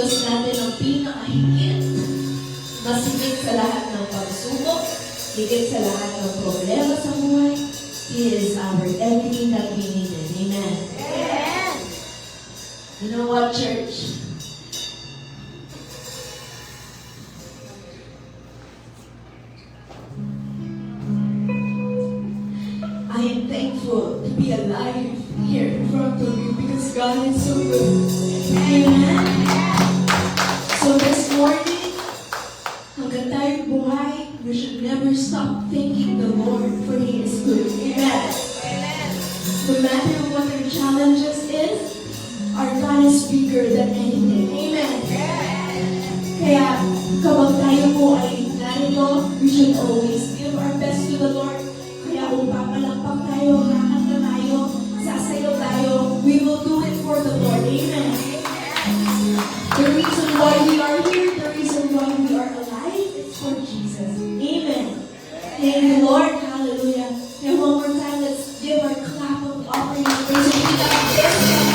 Diyos natin ang pinakahigit, mas higit sa lahat ng pagsubok, higit sa lahat ng problema sa buhay. He is our everything that we needed. Amen. Amen. You know what, church? I am thankful to be alive here in front of you because God is so good. Amen. So this morning, hanggang tayo buhay, we should never stop thanking the Lord for He is good. Amen. No matter what our challenges is, our God is bigger than anything. Amen. Kaya kapag tayo po ay narito, we should always give our best to the Lord. Kaya kung papalakpak tayo, kakanta tayo, sasayaw tayo, we will do it for the Lord. Amen. The reason why we are here, the reason why we are alive, it's for Jesus. Amen. Thank you, Lord. Hallelujah. And one more time, let's give our clap of offering and praise. We love this.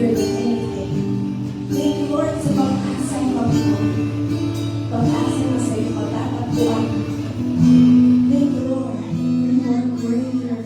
bigger than anything. Thank you, Lord, sa pag-asa mo. Pag-asa mo sa iyong pagtatagpuan. Thank you, Lord, for you are greater.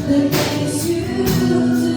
The things you do.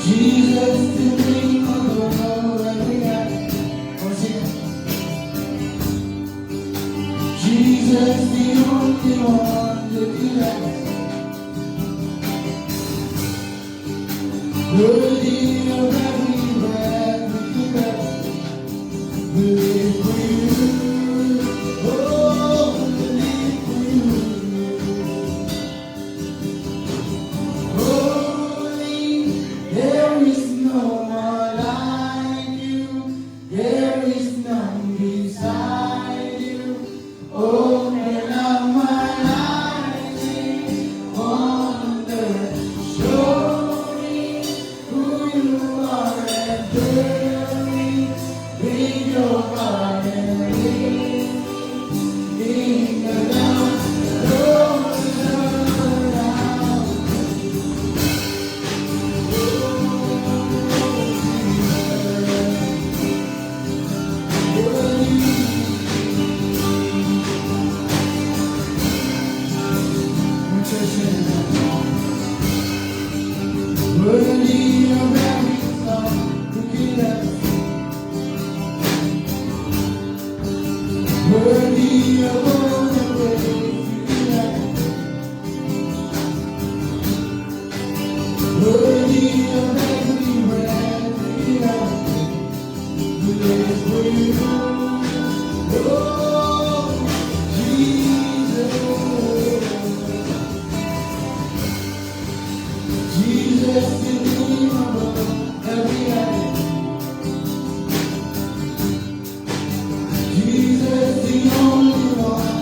Jesus, the name of the Lord, and we got Jesus, the only one that you have. Worthy of every breath we can we live for you. Oh, we live for you. Holy, there is no one like you. There is none beside you. Open up my eyes, wonder, show me who you are and tell me, bring your heart and lead me in the dark, road around. Worthy of every song to give us. Worthy of all the praise to give us. Worthy of every breath to give us. We live for you. Oh, Jesus. Jesus, the name above every other. Jesus, the only one.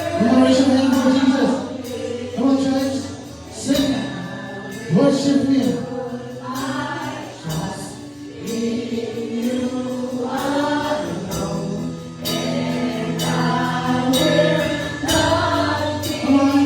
Come on, raise your hand for Jesus. Come on, church. Sing. Worship Him. Come on.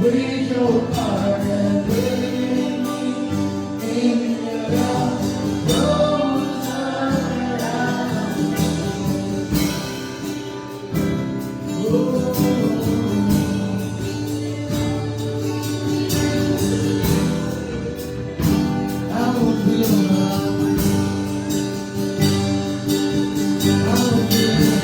With your heart and living in your love, rose around. I won't be alone. I won't be alone.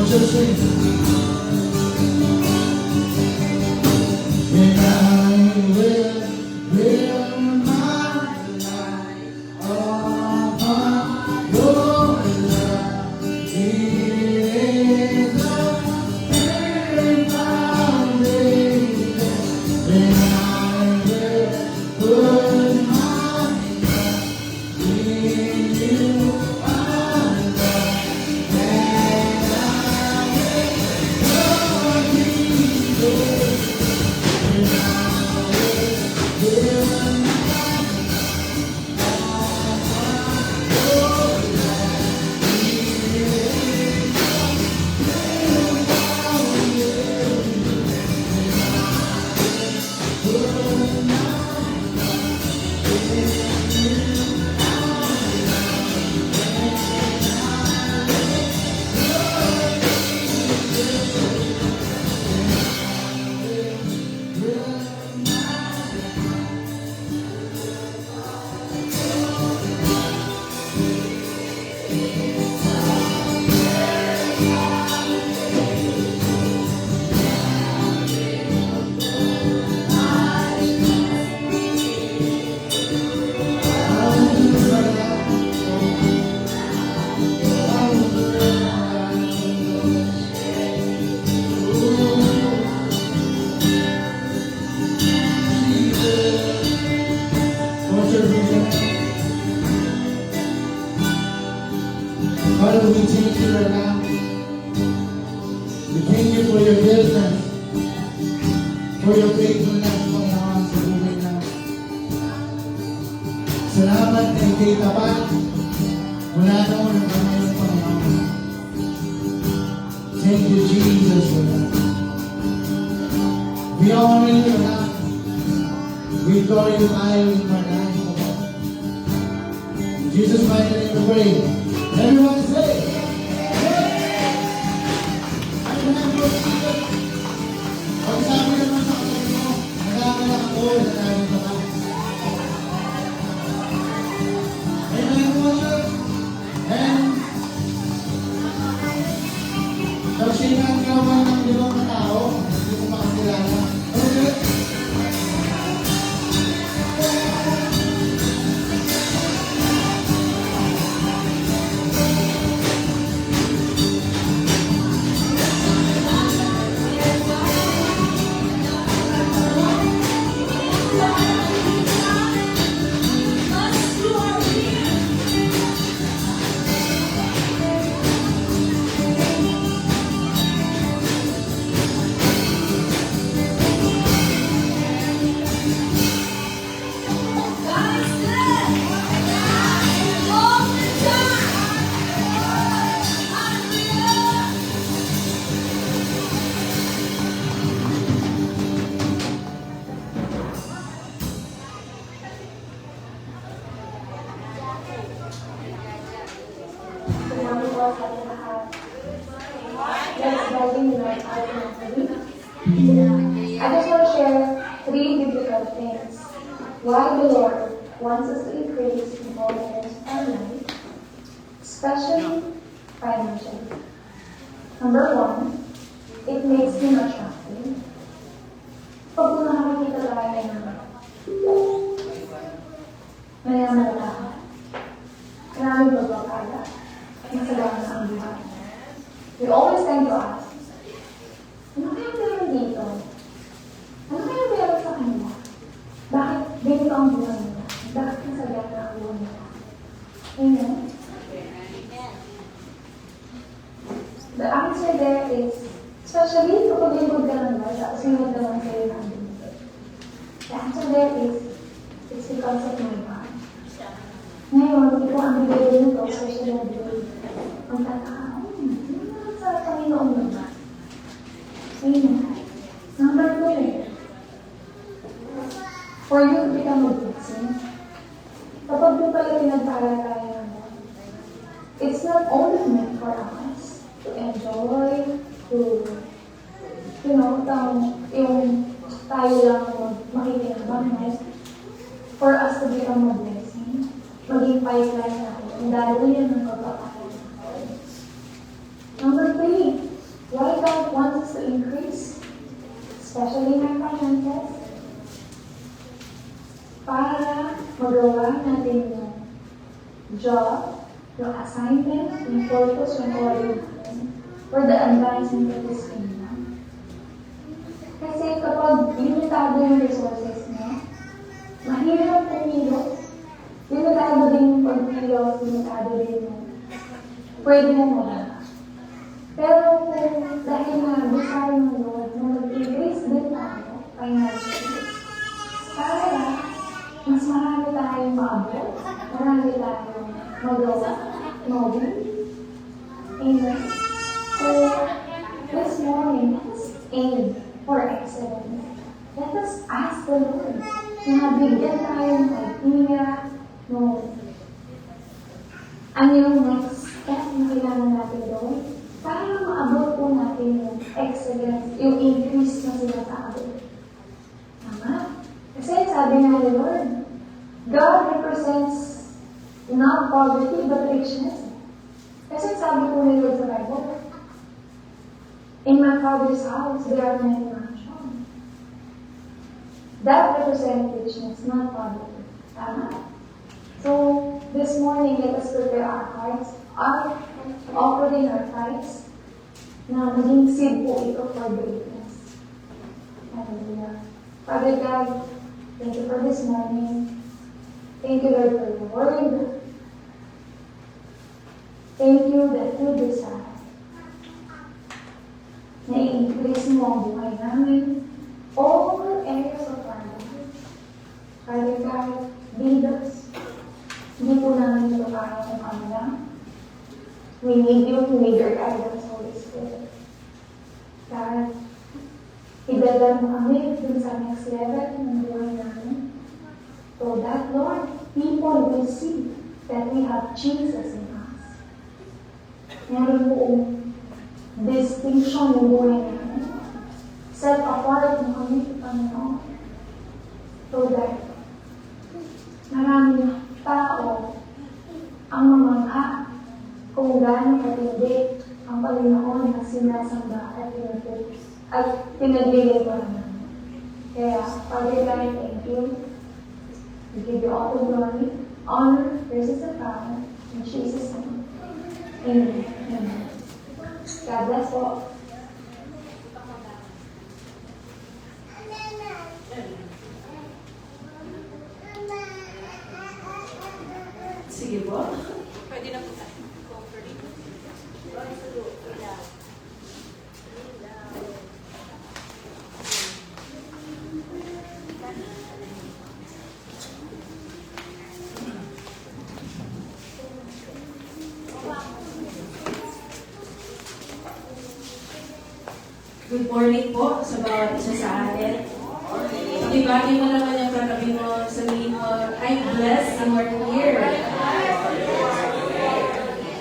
Just sing. And I will live my life upon your love. It is a very foundation. And I will put my trust in you. Father, we thank you right now. We thank you for your goodness, for your faithfulness, Lord, on us right now. Salamat kay Tita Pat. Mula noon ang kanyang Panginoon. Thank you, Jesus, for that. We honor you, God. We glorify you in our life, O God. In Jesus' mighty name we pray. Everyone say, ano na po, Jesus? Pag sabi naman sa kapatid mo, nagkakalak ako, nagkakalak ako. Amen, worship. And Torsinan naman ng limang na tao, hindi ko makakilala. Okay? I just want to share 3 biblical things. Why the Lord wants us to increase in all areas of our life, especially financially. Number 1, it makes Him attractive. Pag nakakita tayo ng mayaman na tao, maraming pagpapala, masalaman ang buhay. We always tend to ask, ano kaya meron dito? Ano kaya meron sa kanila? Bakit ganito ang buhay nila? Bakit masagyan na ang buhay nila? Amen? The answer there is, especially kapag lingkod ka ng Lord, tapos lingkod naman sa'yo ng Lord. The answer there is, it's because of my God. Ngayon, ito ang bigay nito, especially ang bigay. Ang tataka, sa Panginoon naman. Amen. Number 2, for you to become a blessing, kapag yung pala pinagpala tayo naman, it's not only meant for us to enjoy, to, yung tayo lang makikinabang, for us to become a blessing, maging pipeline natin, ang darating ng pagpapala. Number 3, why God wants us to increase, especially in our finances, para magawa natin yung job, yung assignment, yung purpose, yung calling natin, for the advancement of this kingdom. Kasi kapag limitado yung resources mo, mahirap pumilos. Limitado din yung pagpilos, limitado din yung pwede mo magawa. Pero kung dahil na desire ng Lord na mag-increase din tayo financially, para mas marami tayong maabot, marami tayong magawa, knowing. Amen. So, this morning, let us aim for excellence. Let us ask the Lord na bigyan tayo ng idea, ano yung next step na kailangan natin gawin para maabot po natin yung excellence, yung increase na sinasabi. Tama? Kasi sabi nga ni Lord, God represents not poverty but richness. Kasi sabi po ni Lord sa Bible, in my Father's house there are many mansions. That represents richness, not poverty. Tama? So, this morning, let us prepare our hearts, our offering our tithes, na maging seed po ito for greatness. Hallelujah. Father God, thank you for this morning. Thank you, Lord, for your word. Thank you that you desire na i-increase mo ang buhay namin, all areas of our life. Father God, lead us, We need you, we need your guidance, Holy Spirit. God, idadal mo kami dun sa next level ng buhay namin. So that, Lord, people will see that we have Jesus in us. Meron poong distinction ng buhay namin. Set apart mo kami, Panginoon. So that maraming tao ang mamangha kung gaano katindi ang Panginoon na sinasamba at pinaglilingkuran namin. Kaya, Father God, thank you. We give you all the glory, honor, praises, and power. In Jesus' name. Amen. Amen. God bless all. Sige po. Pwede na po tayo. Good morning po sa bawat isa sa atin. Ibagi mo naman yung katabi mo, sabihin mo, I'm blessed and we're here.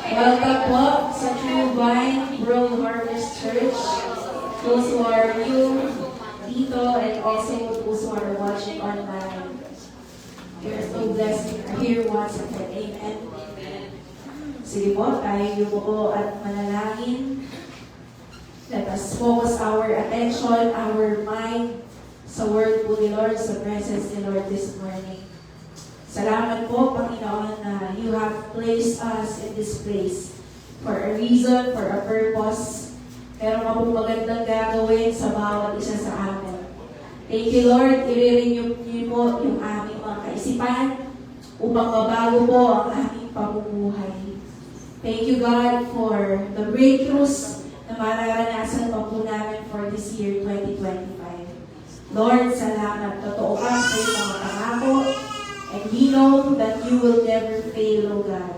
Welcome po sa True Vine World Harvest Church. Those who are new dito and also those who are watching online. We're so blessed to be here once again. Amen. Sige po, tayo po at manalangin. Let us focus our attention, our mind sa word po ni Lord, sa presence ni Lord this morning. Salamat po, Panginoon, na you have placed us in this place for a reason, for a purpose. Meron ka pong magandang gagawin sa bawat isa sa amin. Thank you, Lord. I-renew niyo po yung aming mga kaisipan upang mabago po ang aming pamumuhay. Thank you, God, for the breakthroughs na mararanasan pa po namin for this year, 2025. Lord, salamat. Totoo ka sa iyong mga pangako. And we know that you will never fail, O God.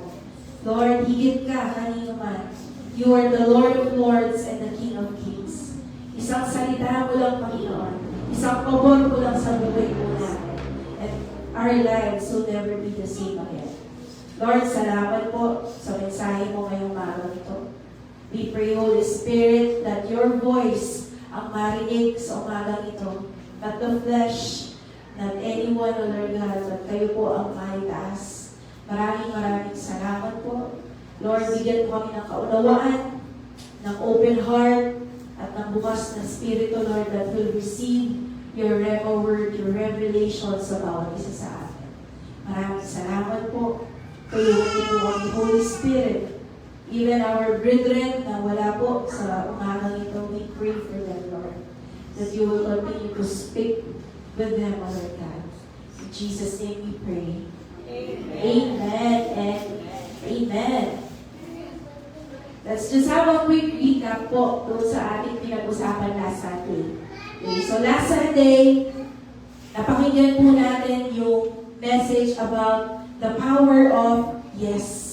Lord, higit ka kanino man. You are the Lord of Lords and the King of Kings. Isang salita mo lang, Panginoon. Isang pabor mo lang sa buhay po namin. And our lives will never be the same again. Lord, salamat po sa mensahe mo ngayong araw ito. We pray, Holy Spirit, that your voice ang marinig sa umagang ito. Not the flesh, not anyone, O Lord God, but kayo po ang maitaas. Maraming salamat po. Lord, bigyan po kami ng kaunawaan, ng open heart, at ng bukas na spirito, Lord, that will receive your Rema word, your revelation sa bawat isa sa atin. Maraming salamat po. Tulungan niyo po kami, Holy Spirit. Even our brethren na wala po sa umagang ito, we pray for them, Lord. That you will continue to speak with them, O Lord God. In Jesus' name we pray. Amen and amen. Let's just have a quick recap po doon sa ating pinag-usapan last Sunday. Okay, so last Sunday, napakinggan po natin yung message about the power of yes.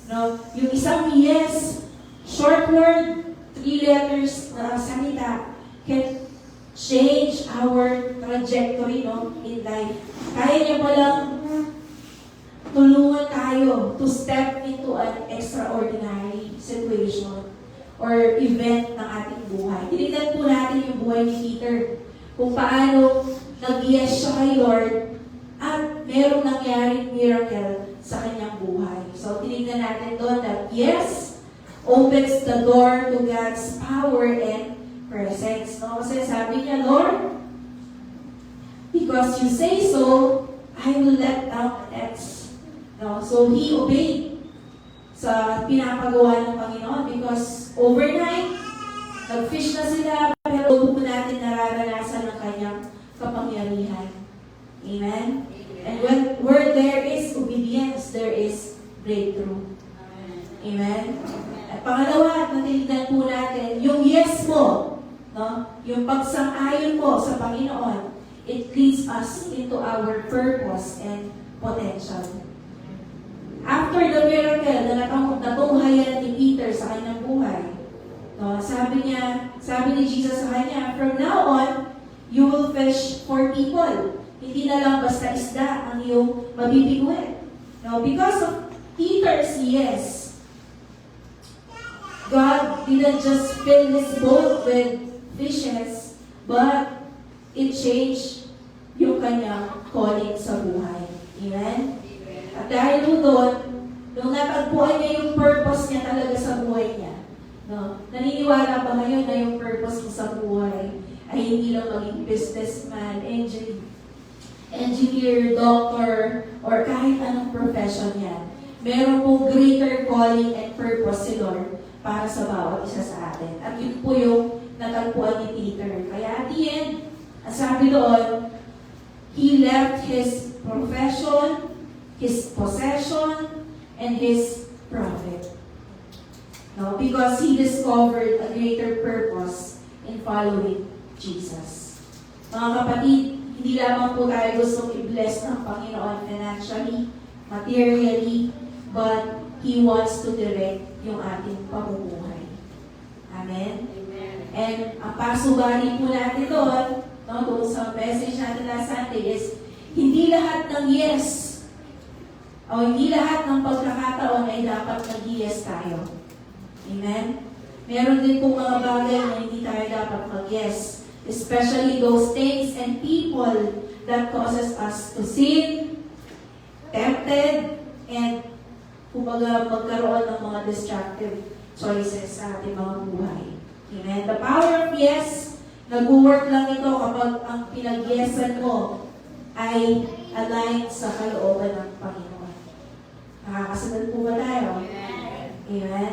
No? Yung isang yes, short word, 3 letters na salita, can change our trajectory, no, in life. Kaya niya palang tulungan tayo to step into an extraordinary situation or event ng ating buhay. Tinignan po natin yung buhay ni Peter, kung paano nag-yes siya kay Lord at merong nangyaring miracle sa kanyang buhay. So, tinignan natin doon that yes opens the door to God's power and presence. No? Kasi sabi niya, Lord, because you say so, I will let down the nets. No? So, he obeyed sa pinapagawa ng Panginoon because overnight, nag-fish na sila, pero po natin nararanasan ang kanyang kapangyarihan. Amen? And where there is obedience, there is breakthrough. Amen? At pangalawa, natinignan po natin, yung yes mo, no? Yung pagsang-ayon mo sa Panginoon, it leads us into our purpose and potential. After the miracle na natunghayan ni Peter, sa kanyang buhay. No, sabi ni Jesus sa kanya, from now on, you will fish for people. Hindi na lang basta isda ang iyong mabibiguin. No, because of Peter's yes, God didn't just fill his boat with fishes, but it changed yung kanyang calling sa buhay. Amen? At dahil doon, nung natagpuan niya yung purpose niya talaga sa buhay niya, no? Naniniwala ba ngayon na yung purpose mo sa buhay ay hindi lang maging businessman, engineer, doctor, or kahit anong profession yan. Meron pong greater calling and purpose si Lord para sa bawat isa sa atin. At yun po yung natagpuan ni Peter. Kaya at the end, ang sabi doon, he left his profession, his possession, and his profit. No? Because he discovered a greater purpose in following Jesus. Mga kapatid, hindi lamang po tayo gustong i-bless ng Panginoon financially, materially, but He wants to direct yung ating pamumuhay. Amen? And ang pasubali po natin doon, doon sa message natin last Sunday is, hindi lahat ng yes, o hindi lahat ng pagkakataon ay dapat nag-yes tayo. Amen? Meron din po mga bagay na hindi tayo dapat mag-yes. Especially those things and people that causes us to sin, tempted, and magkaroon ng mga destructive choices sa ating mga buhay. Amen? The power of yes, nag-work lang ito kapag ang pinag-yesan mo ay aligned sa kalooban ng Panginoon. Nakakasunod po ba tayo? Amen?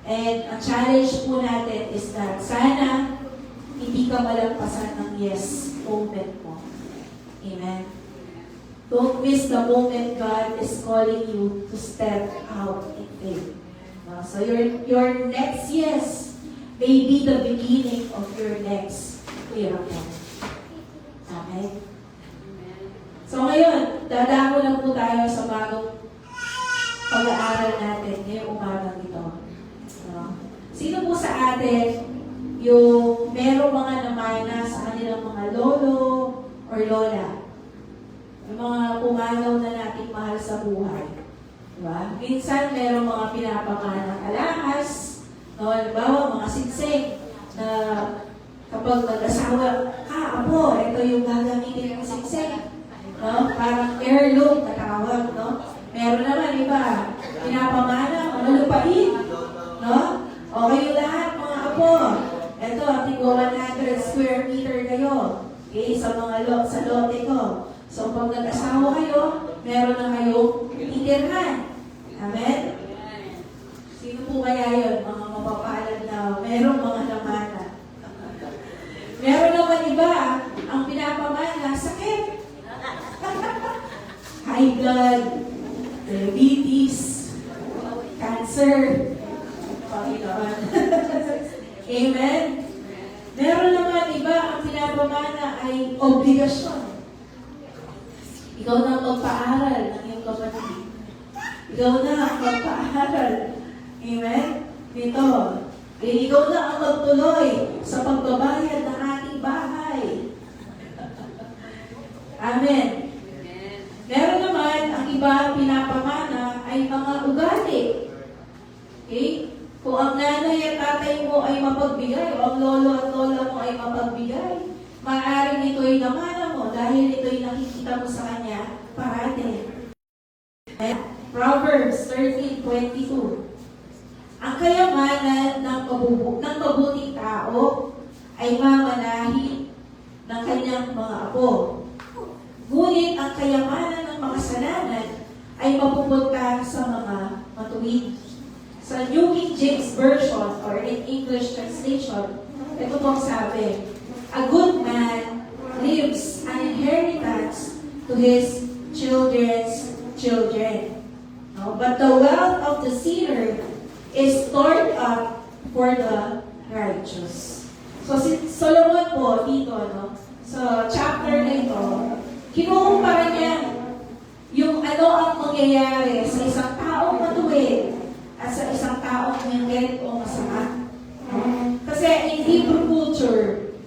And ang challenge po natin is that sana hindi ka malampasan ng yes moment mo. Amen? Don't miss the moment God is calling you to step out in faith. So your next yes may be the beginning of your next miracle. Amen? So ngayon, dadako na po tayo sa bagong pag-aaral natin ngayong umagang ito. Sino po sa atin yung merong mga namana sa kanilang mga lolo or lola? Yung mga pumanaw na nating mahal sa buhay. Diba? Minsan, merong mga pinapakanang alahas, no? Halimbawa, mga singsing, na kapag mag-asawa, apo, ito yung gagamitin ng singsing. No? Parang heirloom na tawag, no? Meron naman, iba, pinapamana, malupain, no? O kayo lahat, mga apo, ito, tigwa 100 square meter kayo, okay, sa mga sa lote ko. So, pag nag-asawa kayo, meron na kayong titirhan. Amen? Sino po kaya yun? Mga mapapalad na merong mga namana. Meron naman iba, ang pinapamana, sakit. High blood, diabetes, cancer, Panginoon. Amen? Meron naman iba, ang pinapamana ay obligasyon. Ikaw na ang magpaaral ng iyong kapatid. Ikaw na ang magpaaral. Amen? Dito. Ikaw na ang magtuloy sa pagbabayad ng ating bahay. Amen. Meron naman, ang iba pinapamana ay mga ugali. Okay? Kung ang nanay at tatay mo ay mapagbigay, o ang lolo at lola mo ay mapagbigay, maaaring ito'y namana mo dahil ito'y nakikita mo sa kanya parati. Proverbs 13:22. Ang kayamanan ng mabuting tao ay mamanahin ng kanyang mga apo. Ngunit ang kayamanan ng makasalanan ay mapupunta sa mga matuwid. Sa New King James Version or in English translation, ito pong sabi, a good man leaves an inheritance to his children's children. No? But the wealth of the sinner is stored up for the righteous. So si Solomon po dito, no? Sa chapter na ito, kinukumpara niya yung ano ang mangyayari sa isang taong matuwid at sa isang taong wicked o masama. Kasi in Hebrew culture,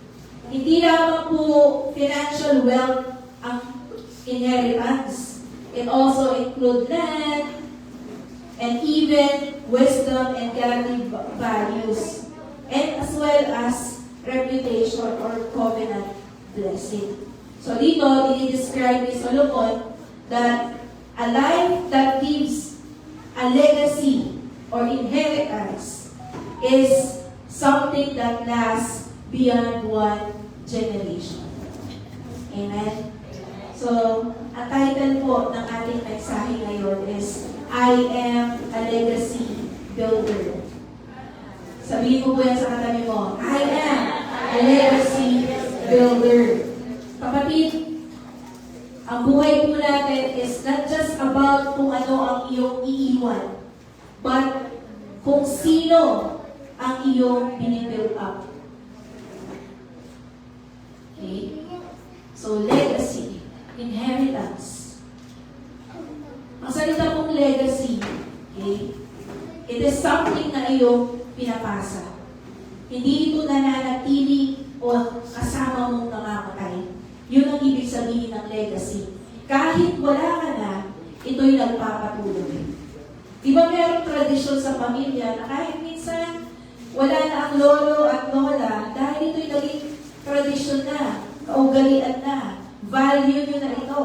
hindi lamang po financial wealth ang inheritance. It also includes land, and even wisdom and godly values, and as well as reputation or covenant blessing. So dito, dinidescribe ni Solomon that a life that gives a legacy or inheritance is something that lasts beyond one generation. Amen? So, ang title po ng ating mensahe ngayon is I am a legacy builder. Sabihin mo po yan sa katabi mo, I am a legacy builder. Kapatid, ang buhay po natin is not just about kung ano ang iyong iiwan, but kung sino ang iyong binibuild up. Okay? So, legacy, inheritance. Ang salita mong legacy, okay, it is something na iyong pinapasa. Hindi ito nananatili o kasama mong namamatay. Yun ang ibig sabihin ng legacy. Kahit wala ka na, ito'y nagpapatuloy. Di ba mayroong tradisyon sa pamilya na kahit minsan wala na ang lolo at lola, dahil ito'y naging tradisyon na, kaugalian na, value nyo na ito.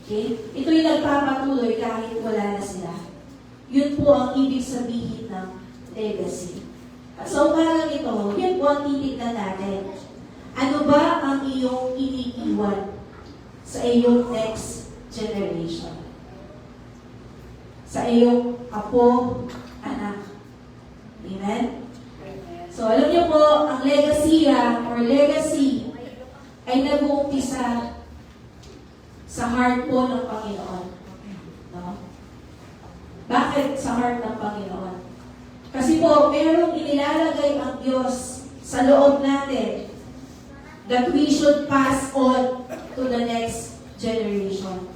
Okay? Ito'y nagpapatuloy kahit wala na sila. Yun po ang ibig sabihin ng legacy. At sa umagang ito, yun po ang titignan natin. Ano ba ang iyong iniiwan sa iyong next generation? Sa iyong apo, anak. Amen? So, alam niyo po, ang legacy ay nag-uumpisa sa heart po ng Panginoon. No? Bakit sa heart ng Panginoon? Kasi po, merong inilalagay ang Diyos sa loob natin that we should pass on to the next generation.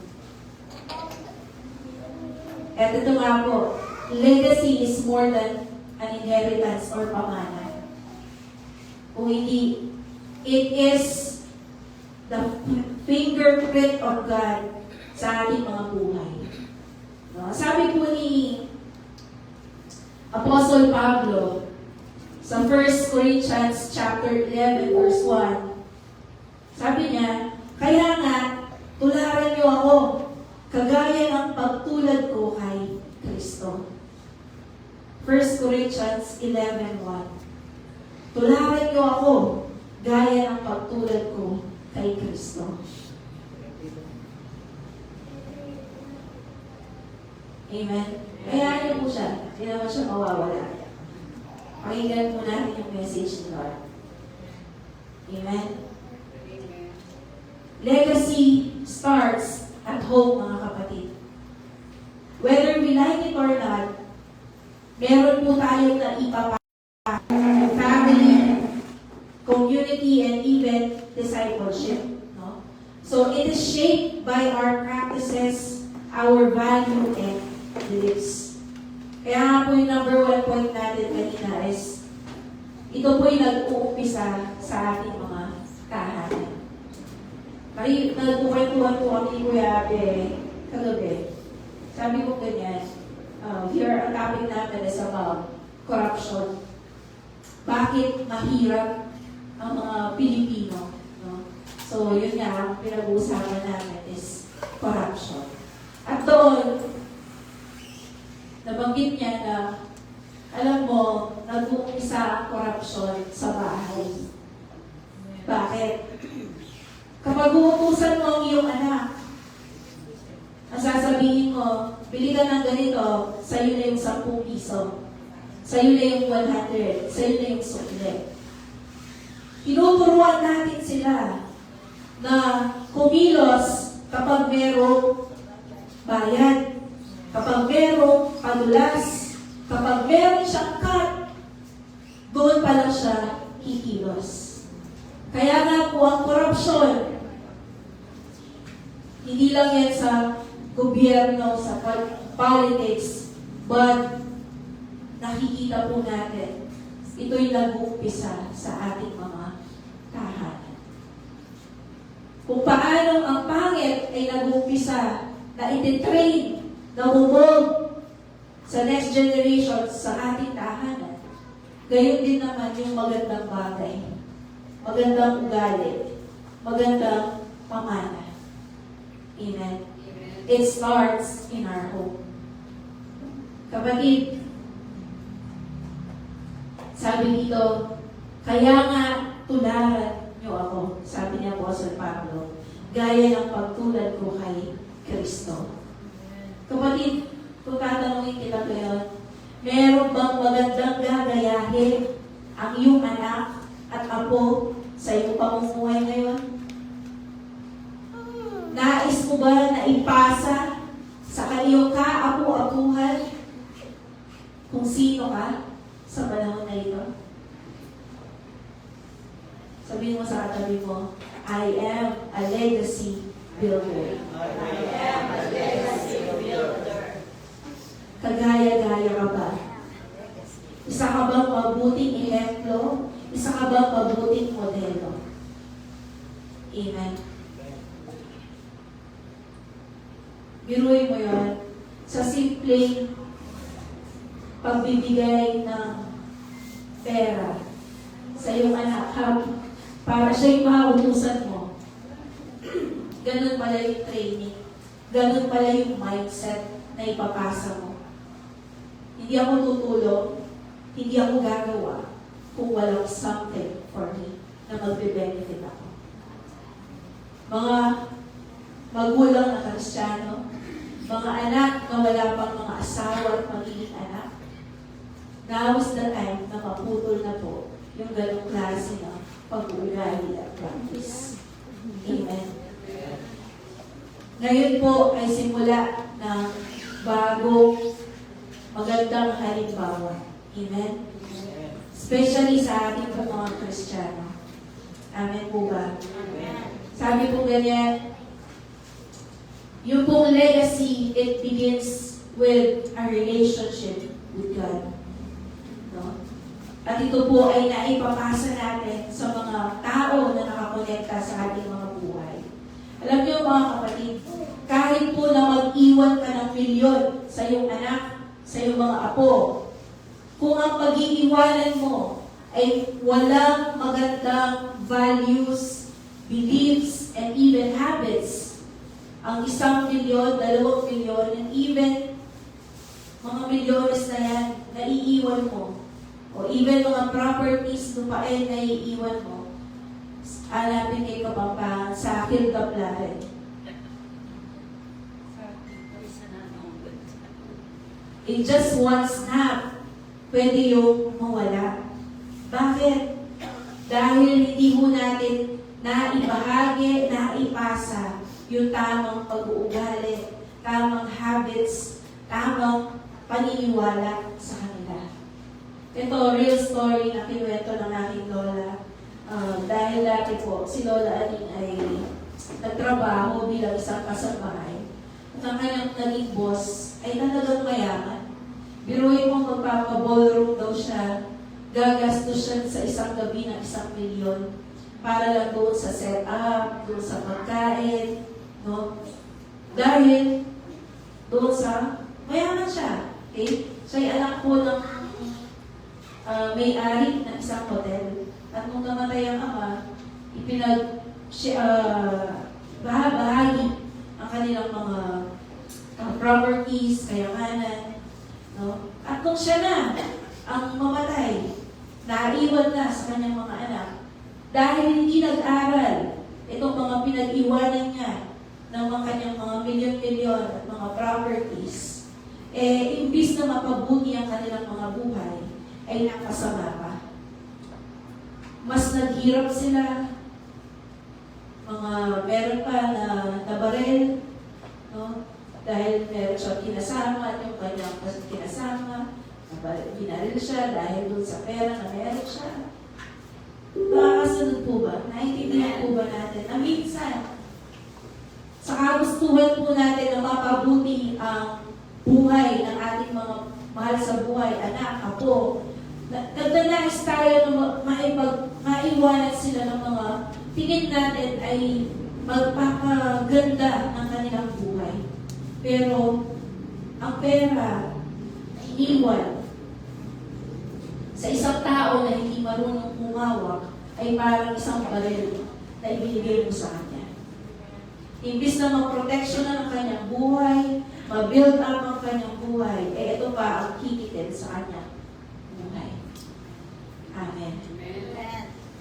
At ito nga po, legacy is more than an inheritance or pamana. Kung hindi, it is the fingerprint of God sa ating mga buhay. No? Sabi po ni Apostle Pablo sa 1 Corinthians chapter 11 verse 1, sabi niya, kaya nga, tularan niyo ako, kagaya ng pagtulad ko kay Kristo. 1 Corinthians 11:1. Tularan niyo ako, gaya ng pagtulad ko kay Kristo. Amen? Kaya niyo po siya, hindi naman siya mawawala. Pakinggan po natin yung message ni Lord. Amen? Legacy starts at home, mga kapatid. Whether we like it or not, meron po tayong naipapasa. Family, community, and even discipleship. No? So it is shaped by our practices, our value, and beliefs. Kaya nga po yung number 1 point natin kanina is, ito po yung nag-uumpisa sa ating mga tahanan. Nagkukwentuhan po kami Kuya Abe kagabi. Sabi ko ganyan, here ang topic namin is about corruption. Bakit mahirap ang mga Pilipino? No? So yun nga, ang pinag-uusapan namin is corruption. At doon, nabanggit niya na, alam mo, nag-uumpisa ang corruption sa bahay. Bakit? Kapag uutusan mo ang iyong anak, ang sasabihin mo, bili ka ng ganito, sa'yo na yung 10 piso. Sa'yo na yung 100. Sa'yo na yung sukle. Tinuturuan natin sila na kumilos kapag merong bayad, kapag merong padulas, kapag meron siyang cut, doon pa lang siya kikilos. Kaya nga po ang korupsyon, hindi lang yan sa gobyerno, sa politics, but nakikita po natin, ito'y nag-uumpisa sa ating mga tahanan. Kung paano ang pangit ay nag-uumpisa na ititrain, namumog sa next generation sa ating tahanan, gayon din naman yung magandang bagay, magandang ugali, magandang pamana. Amen. It starts in our home. Kapatid, sabi dito, kaya nga tularan niyo ako, sabi ni Apostle Pablo, gaya ng pagtulad ko kay Kristo. Kapatid, kung tatanungin kita ngayon, meron bang magandang gagayahin ang iyong anak at apo sa iyong pamumuhay ngayon? Nais mo ba na ipasa sa kaniyong kaapu-apuhan kung sino ka sa panahon na ito? Sabihin mo sa katabi mo, I am a legacy builder. I am a legacy builder. Kagaya-gaya ka ba? Isa ka bang mabuting ehemplo? Isa ka bang mabuting modelo? Amen. Biruin mo yun sa simpleng pagbibigay ng pera sa iyong anak para siya'y mautusan mo. Ganun pala yung training. Ganun pala yung mindset na ipapasa mo. Hindi ako tutulong, hindi ako gagawa kung walang something for me na magbe-benefit ako. Mga magulang na Kristiyano, mga anak na wala pang mga asawa at magiging anak, now is the time na maputol na po yung ganong klase ng pag-uugali at practice. Amen. Ngayon po ay simula ng bagong magandang halimbawa. Amen. Especially sa ating mga Kristiyano. Amen po ba? Sabi po ganyan, yung pong legacy, it begins with a relationship with God. No? At ito po ay naipapasa natin sa mga tao na nakakonekta sa ating mga buhay. Alam niyo mga kapatid, kahit po na mag-iwan ka ng milyon sa iyong anak, sa iyong mga apo, kung ang pag-iiwanan mo ay walang magandang values, beliefs, and even habits, ang 1 milyon, 2 milyon, and even mga milyones na yan, naiiwan mo. O even mga properties, lupain na iiwan mo, hanapin kay Kapampangan sa Kildaplaran. In just one snap, pwede yung mawala. Bakit? Dahil hindi mo natin naibahagi, naipasa yung tamang pag-uugali, tamang habits, tamang paniniwala sa kanila. Ito, real story na kinuwento ng aking lola. Dahil dati po, si Lola Aning ay nagtrabaho bilang isang kasambahay. At ang kanyang naging boss ay talagang mayaman. Biruin mo magpapa-ballroom daw siya, gagastos siya sa isang gabi ng 1 milyon para lang doon sa set-up, doon sa pagkain, no? Dahil doon sa mayaman siya. Okay? Siya'y anak po ng may-ari ng isang hotel. At nung namatay ang ama, bahagi ang kanilang mga properties, kayamanan. No? At nung siya na ang mamatay, naiwan na sa kanyang mga anak, dahil hindi nag-aral itong mga pinag-iwanan niya ng mga kanyang mga milyon-milyon at mga properties, imbis na mapabuti ang kanilang mga buhay, ay nakasama pa. Mas naghirap sila, meron pa na nabarel, no? Dahil meron siya kinasama at yung kanyang kinasama, binaril siya dahil dun sa pera na meron siya. Nakakasunod po ba? Naintindihan po ba natin na minsan, sa kagustuhan po natin na mapabuti ang buhay ng ating mga mahal sa buhay, anak, apo. Nagdanais tayo na maiwanan sila ng mga tingin natin ay magpapaganda ng kanilang buhay. Pero, ang pera, iniwan sa isang tao na hindi marunong humawak ay parang isang baril na ibinigay mo sa kanya. Imbis na mag-protection na ng kanyang buhay, ma-build up ang kanyang buhay, eh ito pa ang kikitin sa kanyang buhay. Amen.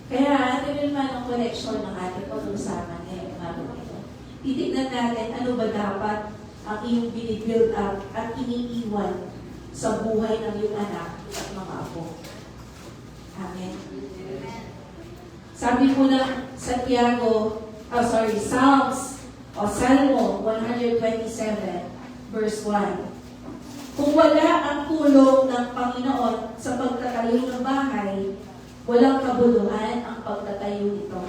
Kaya atin naman ang connection ng ating pag-usapan ngayong araw ito. Titignan natin ano ba dapat ang iyong binibuild up at iniiwan sa buhay ng iyong anak at mga apo. Amen. Sabi po na Psalms o Salmo 127 verse 1. Kung wala ang tulong ng Panginoon sa pagtatayo ng bahay, walang kabuluhan ang pagtatayo nito.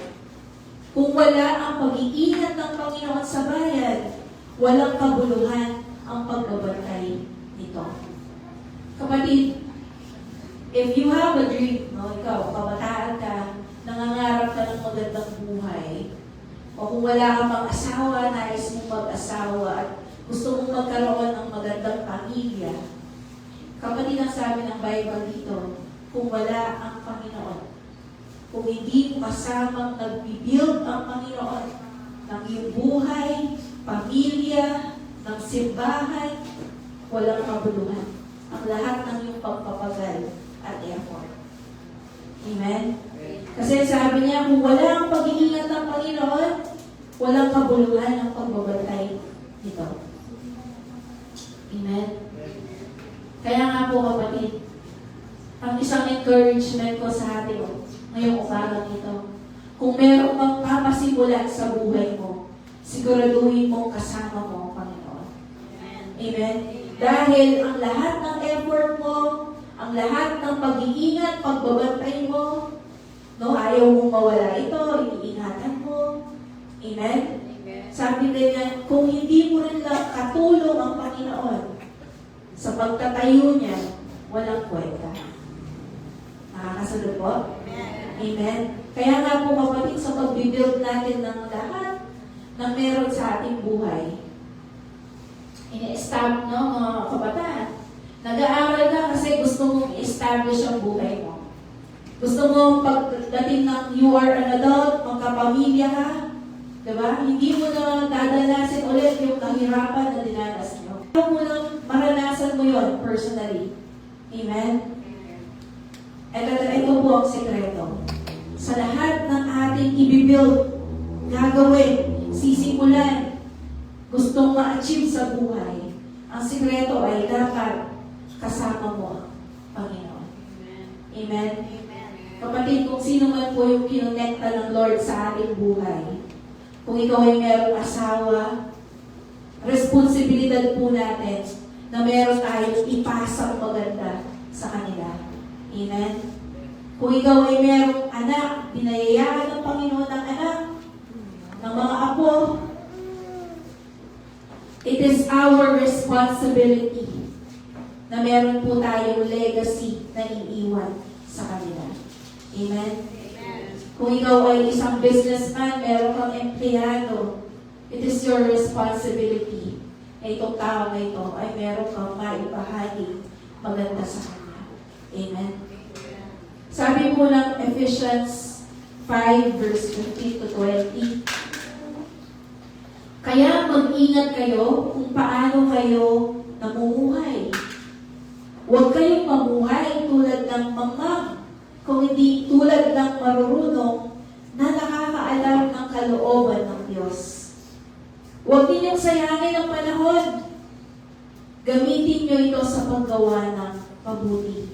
Kung wala ang pag-iingat ng Panginoon sa bayan, walang kabuluhan ang pagbabantay nito. Kapatid, if you have a dream, ikaw, kabataan ka, nangangarap ka ng magandang buhay, o kung wala kang mag-asawa, nais mong mag-asawa, at gusto mong magkaroon ng magandang pamilya, kapatid, ang sabi ng Bible dito, kung wala ang Panginoon, kung hindi mo kasamang nag-build ang Panginoon ng iyong buhay, pamilya, ng simbahan, walang kabuluhan. Ang lahat ng iyong pagpapagal at effort. Amen? Kasi sabi niya, kung wala ang pag-iingat ng Panginoon, walang kabuluhan ang pagbabantay nito. Amen? Kaya nga po kapatid, ang isang encouragement ko sa atin ngayong umagang ito, kung meron kang papasimulan sa buhay mo, siguraduhin mong kasama mo ang Panginoon. Amen? Dahil ang lahat ng effort mo, ang lahat ng pag-iingat, pagbabantay mo, ayaw mong mawala ito, iniingatan mo. Amen? Sabi niya, kung hindi mo rin lang katulong ang Panginoon sa pagtatayo niya, walang kwenta. Nakakasunod po? Amen? Kaya nga po kapatid, sa pag-build natin ng lahat na meron sa ating buhay, ini-establish, mga kabataan, nag-aaral ka kasi gusto mong i-establish ang buhay mo. Gusto mo pagdating ng you are an adult, magkapamilya ka, diba? Hindi mo na dadanasin ulit yung kahirapan na dinanas mo. Ayaw mo lang maranasan mo yun personally. Amen? Ito po ang sekreto. Sa lahat ng ating i-build, gagawin, sisimulan, gustong ma-achieve sa buhay, ang sikreto ay dapat kasama mo ang Panginoon. Amen? Kapatid, kung sino man po yung kinonekta ng Lord sa ating buhay, kung ikaw ay merong asawa, responsibilidad po natin na meron tayong ipasang maganda sa kanila. Amen? Kung ikaw ay merong anak, binayayaan ng Panginoon ng anak, ng mga apo, it is our responsibility na meron po tayong legacy na iiwan sa kanila. Amen? Kung ikaw ay isang businessman, meron kang empleyado, it is your responsibility na itong tao na ito ay meron kang maibahagi maganda sa kanya. Amen? Sabi po ng Ephesians 5 verse 15 to 20, kaya mag-ingat kayo kung paano kayo namumuhay. Huwag kayong mamuhay tulad ng mamang, kung hindi tulad ng marurunong na nakakaalam ng kalooban ng Diyos. Huwag ninyong sayangin ang panahon. Gamitin nyo ito sa paggawa ng mabuti.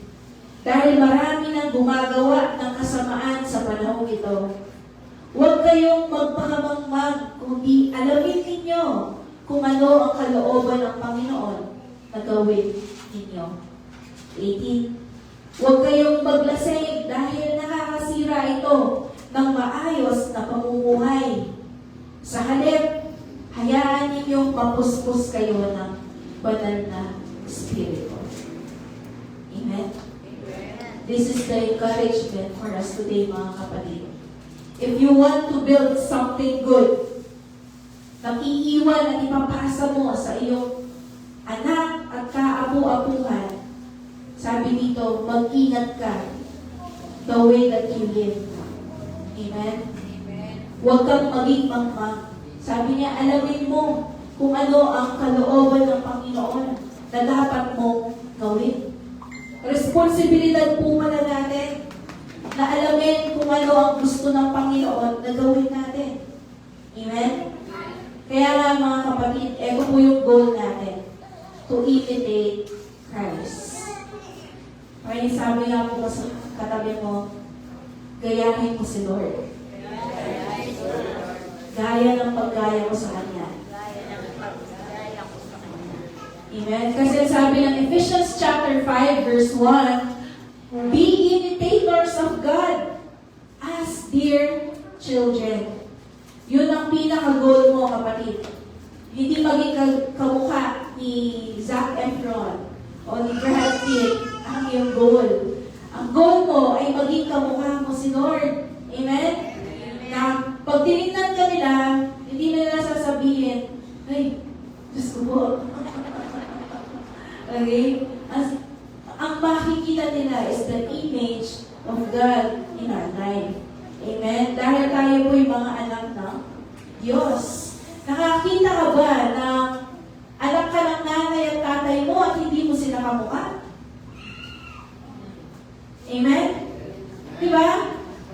Dahil marami nang gumagawa ng kasamaan sa panahon ito. Huwag kayong magpakamangmang, kundi alamin ninyo kung ano ang kalooban ng Panginoon na gawin ninyo. 18. Huwag kayong maglasing dahil nakakasira ito ng maayos na pamumuhay. Sa halip, hayaan ninyong mapuspos kayo ng banal na Espiritu. this is the encouragement for us today, mga kapatid. If you want to build something good, na iiwan at ipapasa mo sa iyong anak at kaapu-apuhan, sabi dito, mag-ingat ka the way that you live. Amen? Huwag kang maging mangmang. Sabi niya, alamin mo kung ano ang kalooban ng Panginoon na dapat mong gawin. Responsibilidad po pala natin na alamin kung ano ang gusto ng Panginoon na gawin natin. Amen? Kaya nga mga kapatid, ito po yung goal natin, to imitate Christ. Kaya sabi nga po sa katabi mo, gayahin mo si Lord. Gaya ng paggaya ko sa Kanya. Amen? Kasi sabi ng Ephesians chapter 5 verse 1, be imitators of God as dear children. Yun ang pinaka-goal mo, kapatid. Hindi maging kamukha ni Zac Efron o ni Brad Pitt ang iyong goal. Ang goal mo ay maging kamukha mo si Lord. Amen? Na pag tinignan ka nila, hindi nila sasabihin, ay, Diyos ko po. Okay? Ang makikita nila is the image of God in our life. Amen? Dahil tayo po yung mga anak ng Diyos. Nakakita ka ba na anak ka ng nanay at tatay mo at hindi mo sila kamukha? Amen? Diba?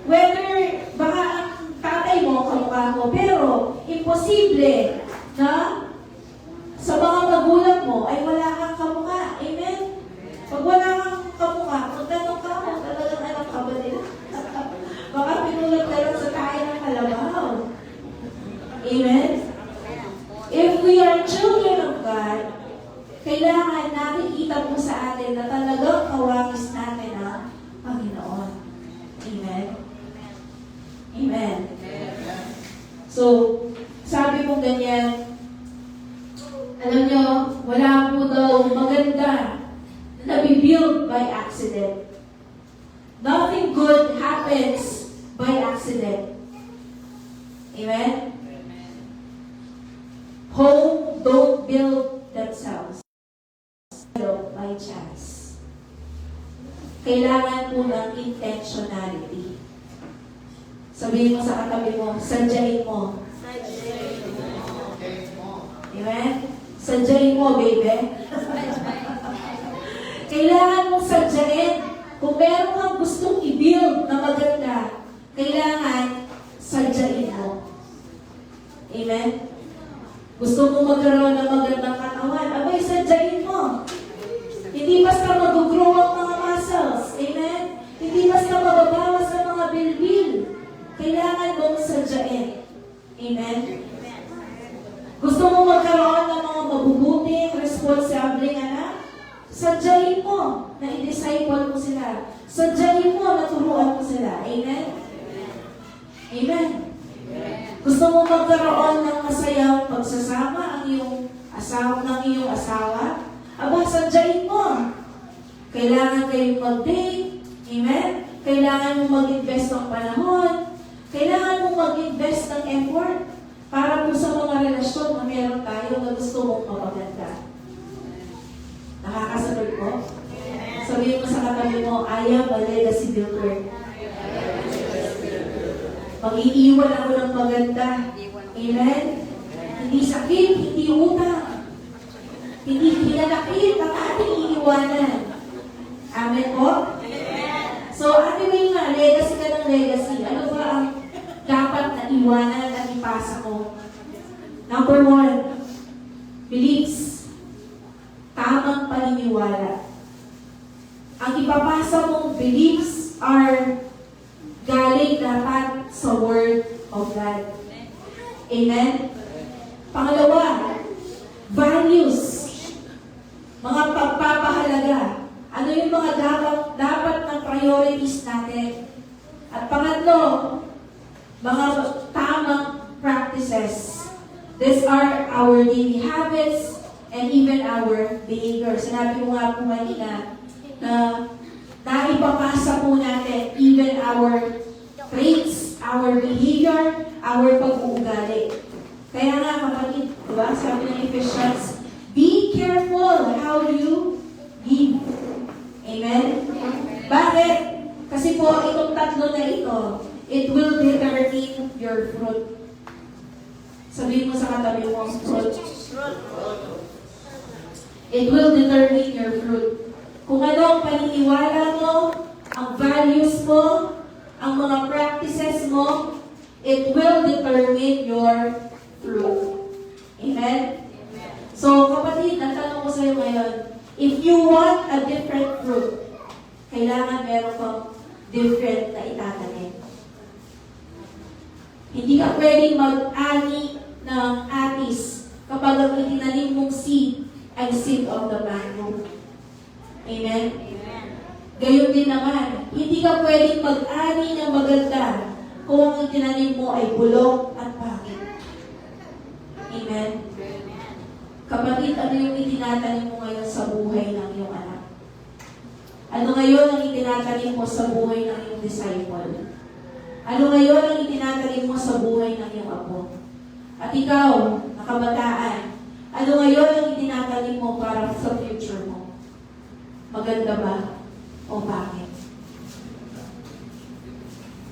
Whether baka ang tatay mo kamukha mo, pero imposible na sa mga magulang mo ay wala kang kamukha. Amen? Pag wala kang kamukha, magtanong ka mo, talagang anak ka ba nila? Baka pinulat ka lang sa kaya ng kalabaw. Amen? If we are children of God, kailangan nakikita po sa atin na talagang kawangis natin ang Panginoon. Amen? Amen? So, sabi mo ganyan, alam nyo, wala po daw maganda na nabibuild by accident. Nothing good happens by accident. Amen? Home don't build themselves by chance. Kailangan po ng intentionality. Sabihin mo sa katabi mo, sadyain mo. Amen? Sadyain mo, baby. Kailangan mong sadyain. Kung meron kang gustong i-build na maganda, kailangan sadyain mo. Amen? Gusto mo magkaroon ng magandang katawan, abay, sadyain mo. Hindi basta mag-grow ang mga muscles. Amen? Hindi basta mababawas ang mga bilbil. Kailangan mong sadyain. Amen? Gusto mo magkaroon ng mga mabubuting, responsableng anak? Sadyain mo na i-disciple mo sila. Sadyain mo na turuan mo sila. Amen? Amen? Gusto mo magkaroon ng masayang pagsasama ng iyong asawa? Aba, sadyain mo. Kailangan kayong mag-date. Amen? Kailangan mo mag-invest ng panahon. Kailangan mo mag-invest ng effort para po sa mga relasyon na meron tayo na gusto mong mapaganda. Nakakasagot ko? Sabihin mo sa katabi mo, I am a legacy builder. Mag-iiwan ako ng maganda. Amen? Hindi sakit, hindi utang. Hindi pinanakit ang ating iiwanan. Amen po? So, ano yung nga, legacy ka ng legacy? Ano ba ang dapat na iwanan at ipasa ko? Number 1, beliefs. Tamang paniniwala. Ang ipapasa mong beliefs are galing dapat sa Word of God. Amen? Pangalawa, values. Mga pagpapahalaga. Ano yung mga dapat ng priorities natin? At pangatlo, mga tamang practices. These are our daily habits and even our behavior. Sinabi ko nga po kanina na naipapasa po natin even our traits, our behavior, our pag-uugali. Kaya nga kapatid, diba? Sabi ng Ephesians, be careful how you give. Amen? Bakit? Kasi po itong tatlo na ito, it will determine your fruit. Sabihin mo sa katabi mo, fruit. It will determine your fruit. Kung ano ang paniniwala mo, ang values mo, ang mga practices mo, it will determine your fruit. Amen? So, kapatid, ang tanong ko sa iyo ngayon, if you want a different fruit, kailangan meron kang different na itatanim. Hindi ka pwedeng mag-ani ng atis kapag ang itinanim mong seed ay seed of the mango. Amen? Gayon din naman, hindi ka pwedeng mag-ani ng maganda kung ang itinanim mo ay bulok at pangit. Amen? Kapatid, ano yung itinatanim mo ngayon sa buhay ng iyong anak? Ano ngayon ang itinatanim mo sa buhay ng iyong disciple? Ano ngayon ang itinatanim mo sa buhay ng iyong apo? At ikaw, nakabataan, ano ngayon ang itinatanim mo para sa future mo? Maganda ba? O bakit?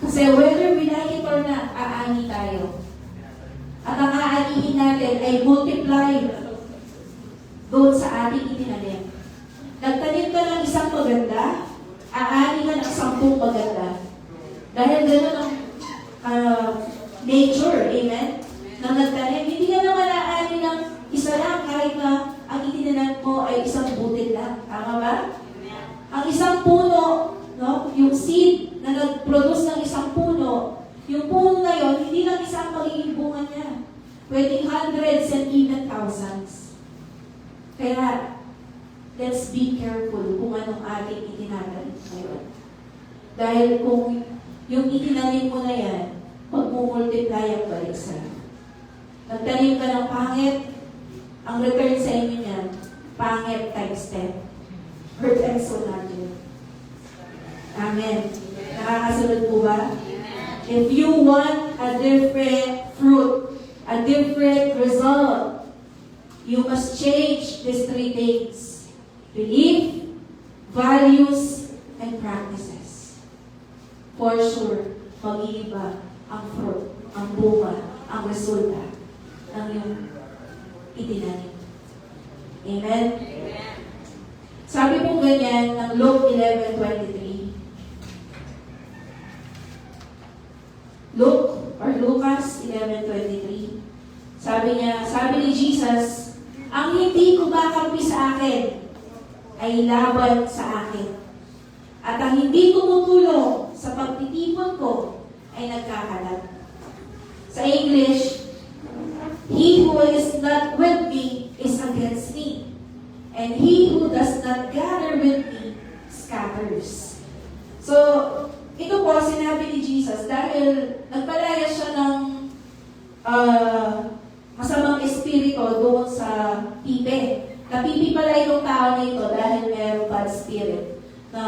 Kasi whether we like it or not, aani tayo. At ang aanihin natin ay multiply doon sa ating itinanim. Nagtanim ka ng isang maganda, aani ka ng 10 maganda. Dahil gano'n ang nature, amen? Na nagtanim, hindi ka naman aani ng isa lang kahit na ang itinanim mo ay isang butil lang. Tama ba? Ang isang puno, no, yung seed na nag-produce ng isang puno, yung puno na yun, hindi lang isang magiging bunga niya. Pwedeng hundreds and even thousands. Kaya, let's be careful kung anong ating itinatanim ngayon. Dahil kung yung itinanim mo na yan, magmumultiply ang balik sa'yo. Nagtanim ka ng pangit, ang return sa inyo niyan, pangit times 10. Hurt and soul natin. Amen. Nakakasunod po ba? If you want a different fruit, a different result, you must change these 3 things. Belief, values, and practices. For sure, mag-iiba ang fruit, ang bunga, ang resulta ng iyong itinanim. Amen? Sabi po ganyan ng Luke 11:23. Luke or Lucas 11:23. Sabi ni Jesus, ang hindi kumakampi sa akin ay laban sa akin. At ang hindi tumutulong sa pagtitipon ko ay nagkakalat. Sa English, he who is not with me is against me. And he who does not gather with me scatters. So, ito po sinabi ni Jesus dahil nagpalaya siya ng masamang espiritu doon sa pipe. Napipi pala itong tao na ito dahil mayroong bad spirit na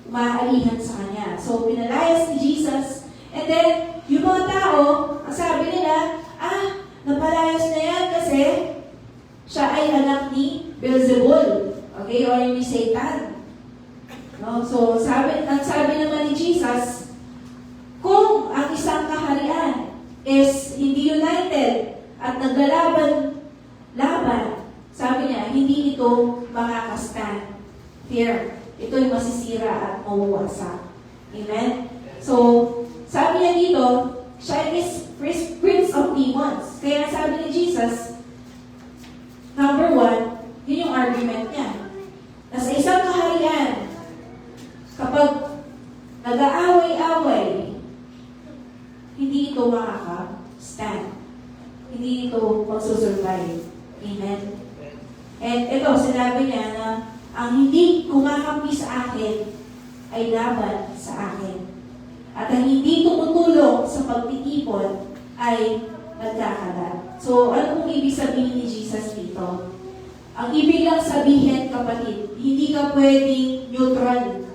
umaalihan sa kanya. So, pinalayas ni Jesus. And then, yung mga tao, ang sabi nila, napalayas na yan kasi siya ay anak ni Beelzebul. Okay? O ni Satan. No? So, sabi naman ni Jesus, kung ang isang kaharian is hindi united at naglalaban, sabi niya, hindi ito makakastand. Fear. Ito'y masisira at mawawasa. Amen? So, sabi niya dito, siya is prince of demons. Kaya sabi ni Jesus, number 1, yun yung argument niya. Na sa isang kaharian, kapag nag-aaway-away, hindi ito makaka-stand. Hindi ito magsusurvive. Amen? And ito, sinabi niya na ang hindi kumakampi sa akin ay laban sa akin. At ang hindi tumutulong sa pagtitipon ay nagkakalat. So, ano pong ibig sabihin ni Jesus dito? Ang ibig lang sabihin, kapatid, hindi ka pwedeng neutral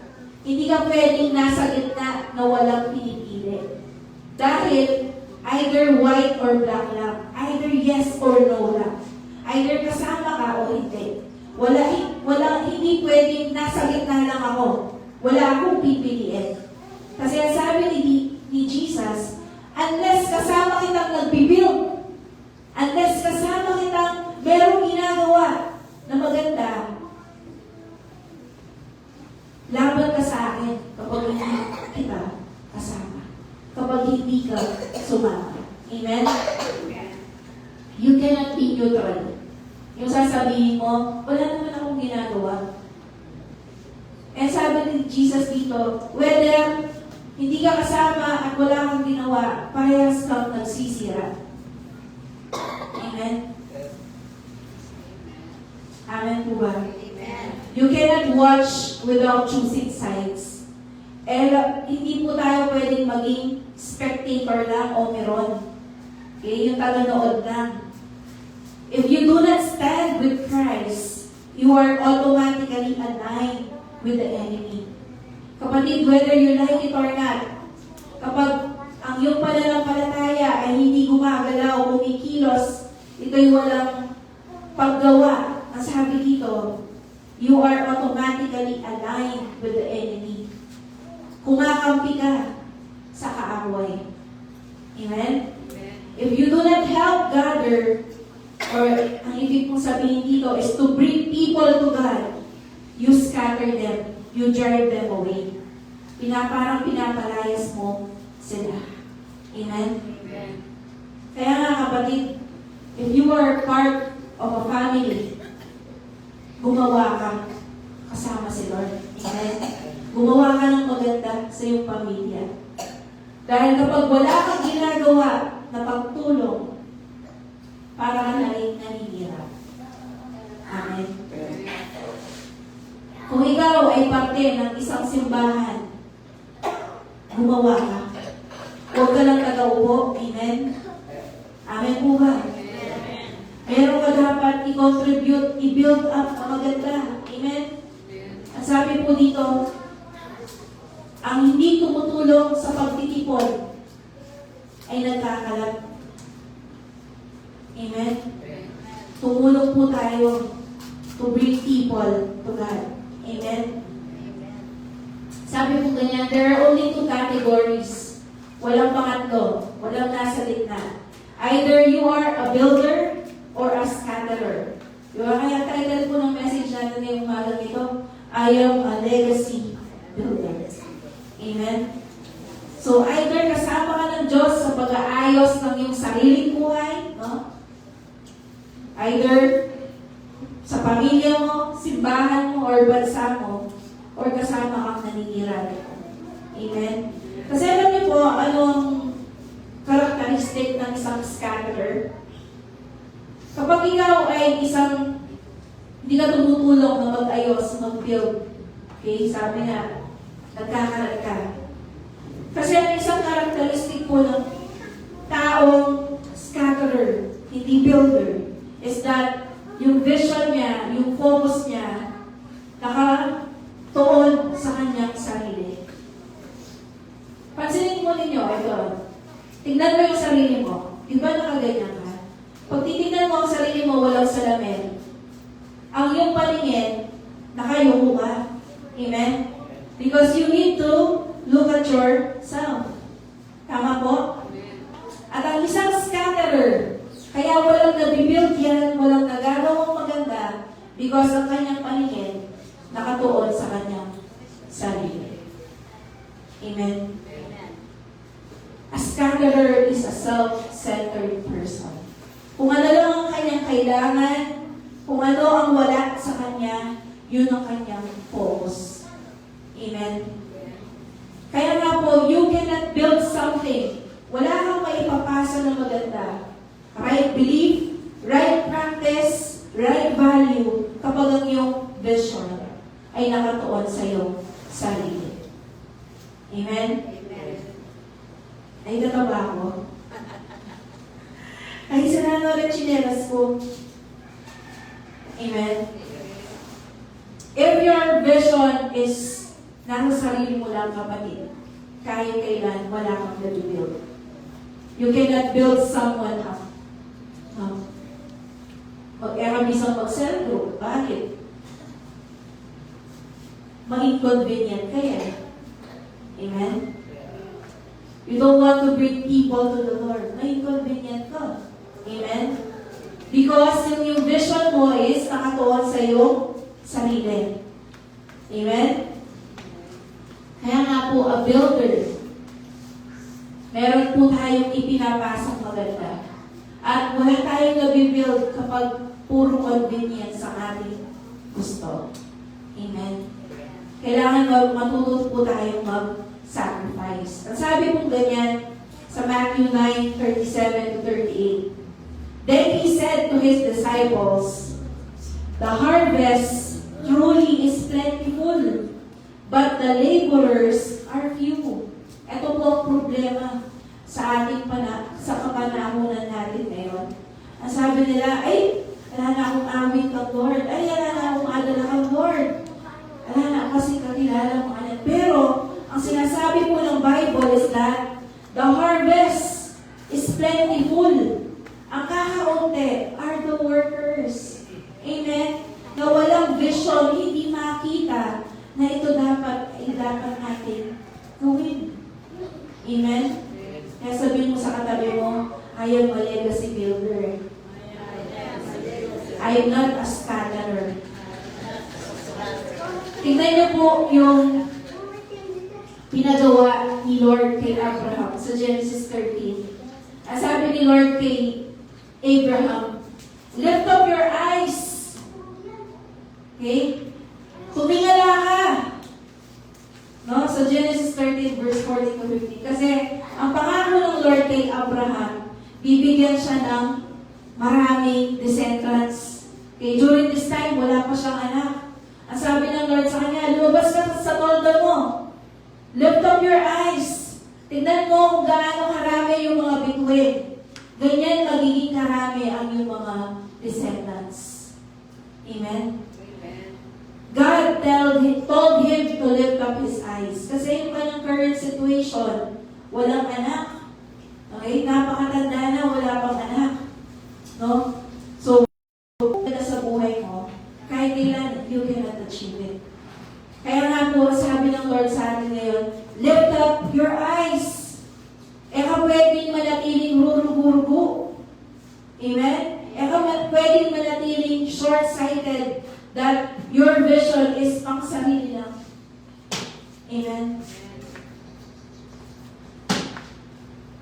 Hindi ka pwedeng nasa gitna na walang pinipili. Dahil either white or black lang. Either yes or no lang. Either kasama ka o hindi. Hindi pwedeng nasa gitna lang ako. Wala akong pipiliin. Kasi ang sabi ni Jesus, unless kasama kitang nagbibuild, unless kasama kitang merong ginagawa na maganda, laban ka sa akin kapag hindi kita kasama. Kapag hindi ka sumama. Amen? You cannot be neutral. Yung sasabihin mo, wala naman akong ginagawa. And sabi ni Jesus dito, whether hindi ka kasama at wala kang ginawa, parehas kang nagsisira. Amen? Amen po ba? You cannot watch without choosing sides. Hindi po tayo pwedeng maging spectator lang o meron. Okay? Yung taga-nood lang. If you do not stand with Christ, you are automatically aligned with the enemy. Kapatid, whether you like it or not, kapag ang iyong pananampalataya ay hindi gumagalaw, kumikilos, ito'y walang paggawa. Ang sabi dito, you are automatically aligned with the enemy. Kumakampi ka sa kaaway. Amen? If you do not help gather, or ang ibig kong sabihin dito is to bring people to God, you scatter them, you drive them away. Parang pinapalayas mo sila. Amen? Kaya nga kapatid, if you are part of a family, gumawa ka kasama si Lord. Amen? Gumawa ka ng maganda sa iyong pamilya. Dahil kapag wala kang ginagawa na pagtulong, para ka na rin naninira. Amen? Kung ikaw ay parte ng isang simbahan, gumawa ka. Huwag ka lang tagaupo. Amen? Amen po ba? Meron ka dapat i-contribute, i-build up ang maganda. Amen? At sabi po dito, ang hindi tumutulong sa pagtitipon ay nagkakalat. Amen? Tumulong po tayo to bring people to God. Amen? Sabi po ganyan, there are only two categories. Walang pangatlo. Walang nasa gitna. Either you are a builder or a scatterer. Diba? Kaya title po ng message natin ngayong umaga nito, I am a legacy builder. Amen? So, either kasama ka ng Diyos sa pag-aayos ng iyong sariling buhay, no? Either sa pamilya mo, simbahan mo, or bansa mo, or kasama kang naninira. Amen? Kasi alam niyo po, anong karakteristik ng isang scatterer? Kapag ikaw ay isang hindi ka tumutulong na mag-ayos, mag-build, okay, sabi nga, nagkakalat ka. Kasi ang isang karakteristik po ng taong scatterer, hindi builder, is that yung vision niya, yung focus niya, nakatuon sa kanyang sarili. Pansinin mo ninyo, ito. Tingnan mo yung sarili mo. Di ba nakaganyan ka? Pag titignan mo ang sarili mo, walang salamin. Ang iyong paningin, nakayuko ka. Amen? Because you need to look at yourself. Tama po? At ang isang scatterer, kaya walang nabibuild yan, walang nagagawang maganda, because ang kanyang paningin, nakatuon sa kanyang sarili. Amen? A scatterer is a self-centered person. Kung ano lang ang kanyang kailangan, kung ano ang wala sa kanya, yun ang kanyang focus. Amen? Kaya nga po, you cannot build something. Wala kang maipapasa na maganda. Right belief, right practice, right value, kapag ang iyong vision ay nakatuon sa iyong sarili. Amen? Ay, nataba ako. Ay, sarano rin chinelas ko. Amen? If your vision is Nasa sarili mo lang, kapatid. Kahit kailan, wala kang na-build. You cannot build someone up. Mag-erabisang mag-cell group. Bakit? Ma-inconvenient kaya. Amen? You don't want to bring people to the Lord. Ma-inconvenient ka. Amen? Because yung vision mo is nakatuon sa iyong sarili. Amen? Kaya nga po, a builder, meron po tayong ipinapasang maganda. At wala tayong nabibuild kapag puro convenience sa ating gusto. Amen? Kailangan matulog po tayong mag-sacrifice. Ang sabi po ganyan sa Matthew 9:37-38. Then he said to his disciples, "The harvest truly is plentiful, but the laborers are few." Ito po ang problema sa ating sa kapanahunan natin ngayon. Ang sabi nila, ay, wala na akong awit kang Lord. Ay, wala na akong adala kang Lord. Wala na kasi kakilala mo anak. Pero, ang sinasabi po ng Bible is that the harvest is plentiful. Ang kakaunti are the workers. Amen? Na walang vision, hindi makita na ito dapat natin gawin. Amen? Kaya sabihin mo sa katabi mo, I am a legacy builder. I am not a scatterer. Tingnan niyo po yung pinagawa ni Lord kay Abraham sa Genesis 13. Ang sabi ni Lord kay Abraham, lift up your eyes. Okay? Tumingala ka. No? Sa Genesis 13 verse 14-15. Kasi ang pangako ng Lord kay Abraham, bibigyan siya ng maraming descendants. Okay? During this time, wala pa siyang anak. Ang sabi ng Lord sa kanya, lumabas ka sa tolda mo. Lift up your eyes. Tignan mo kung gaano karami yung mga bituin. Ganyan magiging karami ang yung mga descendants. Amen? God told him to lift up his eyes. Kasi yung kanyang current situation, walang anak. Okay? Napakatanda na, wala pang anak. No? So, sa buhay mo, kahit kailan, you cannot achieve it. Kaya nga po, sabi ng Lord sa atin ngayon, lift up your eyes. Eka pwedeng manatiling rurugo. Amen? Eka pwedeng manatiling short-sighted that your vision is pang sarili lang. Amen?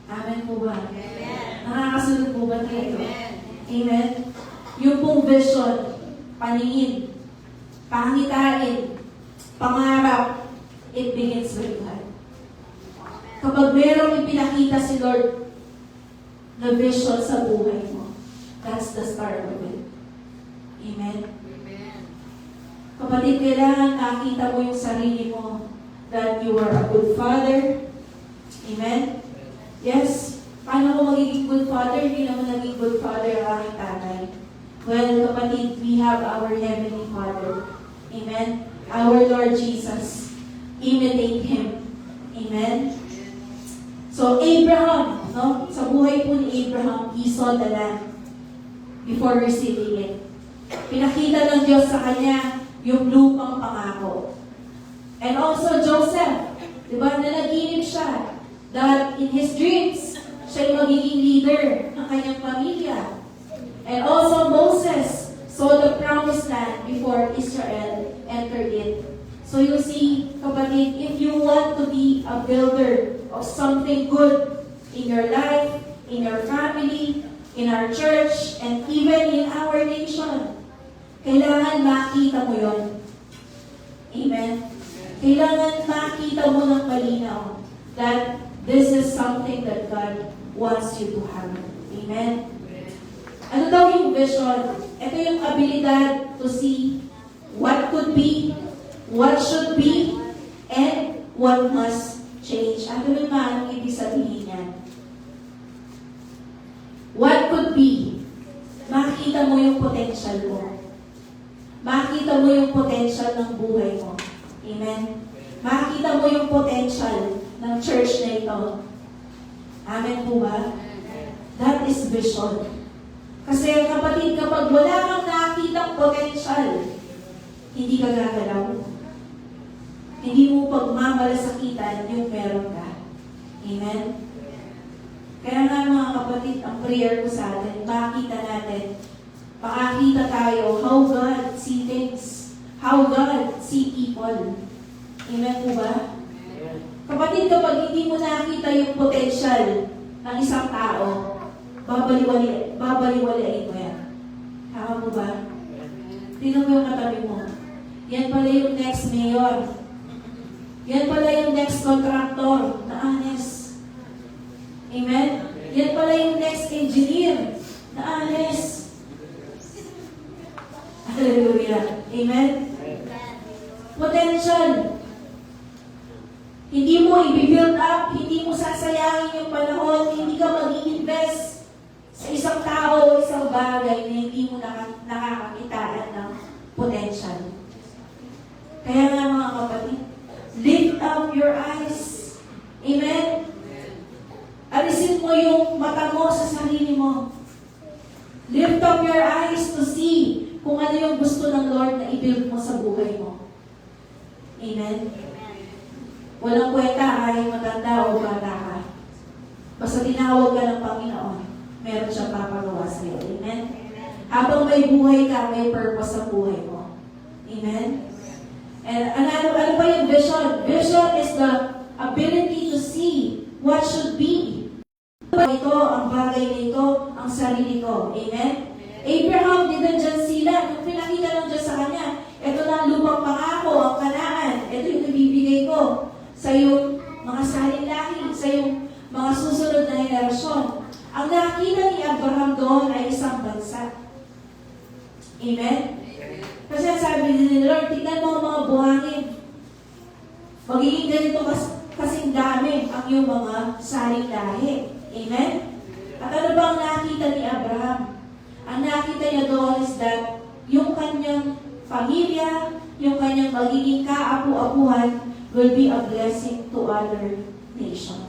Amen po ba? Amen. Nakakasunod po ba tayo? Amen. Amen? Yung pong vision, paningin, pangitain, pangarap, it begins with God. Kapag merong ipinakita si Lord na vision sa buhay mo, that's the start of it. Amen? Amen. Kapatid, kailangan nakita mo yung sarili mo that you are a good father. Amen? Yes. Paano ko magiging good father? Hindi naman naging good father ang aking tatay. Well, kapatid, we have our Heavenly Father. Amen? Our Lord Jesus. Imitate Him. Amen? So, Abraham, no? Sa buhay po ni Abraham, he saw the land before receiving it. Pinakita ng Diyos sa kanya yung lupang pangako. And also Joseph, di ba, nanaginip siya that in his dreams, siya yung magiging leader ng kanyang pamilya. And also Moses saw the promised land before Israel entered it. So you see, kapatid, if you want to be a builder of something good in your life, in your family, in our church, and even in our nation, kailangan makita mo yon. Amen? Kailangan makita mo ng malinaw that this is something that God wants you to have. Amen? Ano daw yung vision? Ito yung abilidad to see what could be, what should be, and what must change. Ano naman anong ibig sabihin yan? What could be? Makita mo yung potential mo. Makita mo yung potential ng buhay mo. Amen? Makikita mo yung potential ng church na ito. Amen po ba? That is vision. Kasi kapatid, kapag wala kang nakitang potential, hindi ka gagalaw. Hindi mo pagmamalasakitan yung meron ka. Amen? Kaya nga mga kapatid, ang prayer ko sa atin, makita natin, makakita tayo how God see things, how God see people. Amen po ba? Kapatid, kapag hindi mo nakita yung potential ng isang tao, babaliwalain mo yan. Tama po ba? Tingnan mo yung katabi mo. Yan pala yung next mayor. Yan pala yung next contractor na honest. Amen? Yan pala yung next engineer na honest. Hallelujah. Amen? Potential. Hindi mo i-build up, hindi mo sasayangin yung panahon, hindi ka mag-i-invest sa isang tao, isang bagay na hindi mo nakakakitaan ng potential. Kaya nga mga kapatid, lift up your eyes. Amen? Alisin mo yung mata mo sa sarili mo. Lift up your eyes to see kung ano yung gusto ng Lord na i-build mo sa buhay mo. Amen? Walang kwenta kahit matanda o bata ka. Basta tinawag ka ng Panginoon, meron siyang papagawa sa iyo. Amen? Habang may buhay ka, may purpose sa buhay mo. Amen? And ano pa yung vision? Vision is the ability to see what should be. Ito, ang bagay na ito, ang sarili ko. Amen? Abraham, didn't just see that. Nung pinakita lang dyan sa kanya, ito na ang lupang pangako, ang Kanaan. Ito yung ibibigay ko sa iyong mga saling-lahi, sa iyong mga susunod na henerasyon. Ang nakita ni Abraham doon ay isang bansa. Amen? Kasi sabi ni Lord, tignan mo ang mga buhangin. Magiging ganito kasing dami ang iyong mga saling-lahi. Amen? At ano ba ang nakita ni Abraham? Ang nakita niya doon is that yung kanyang pamilya, yung kanyang magiging kaapu-apuhan will be a blessing to other nations.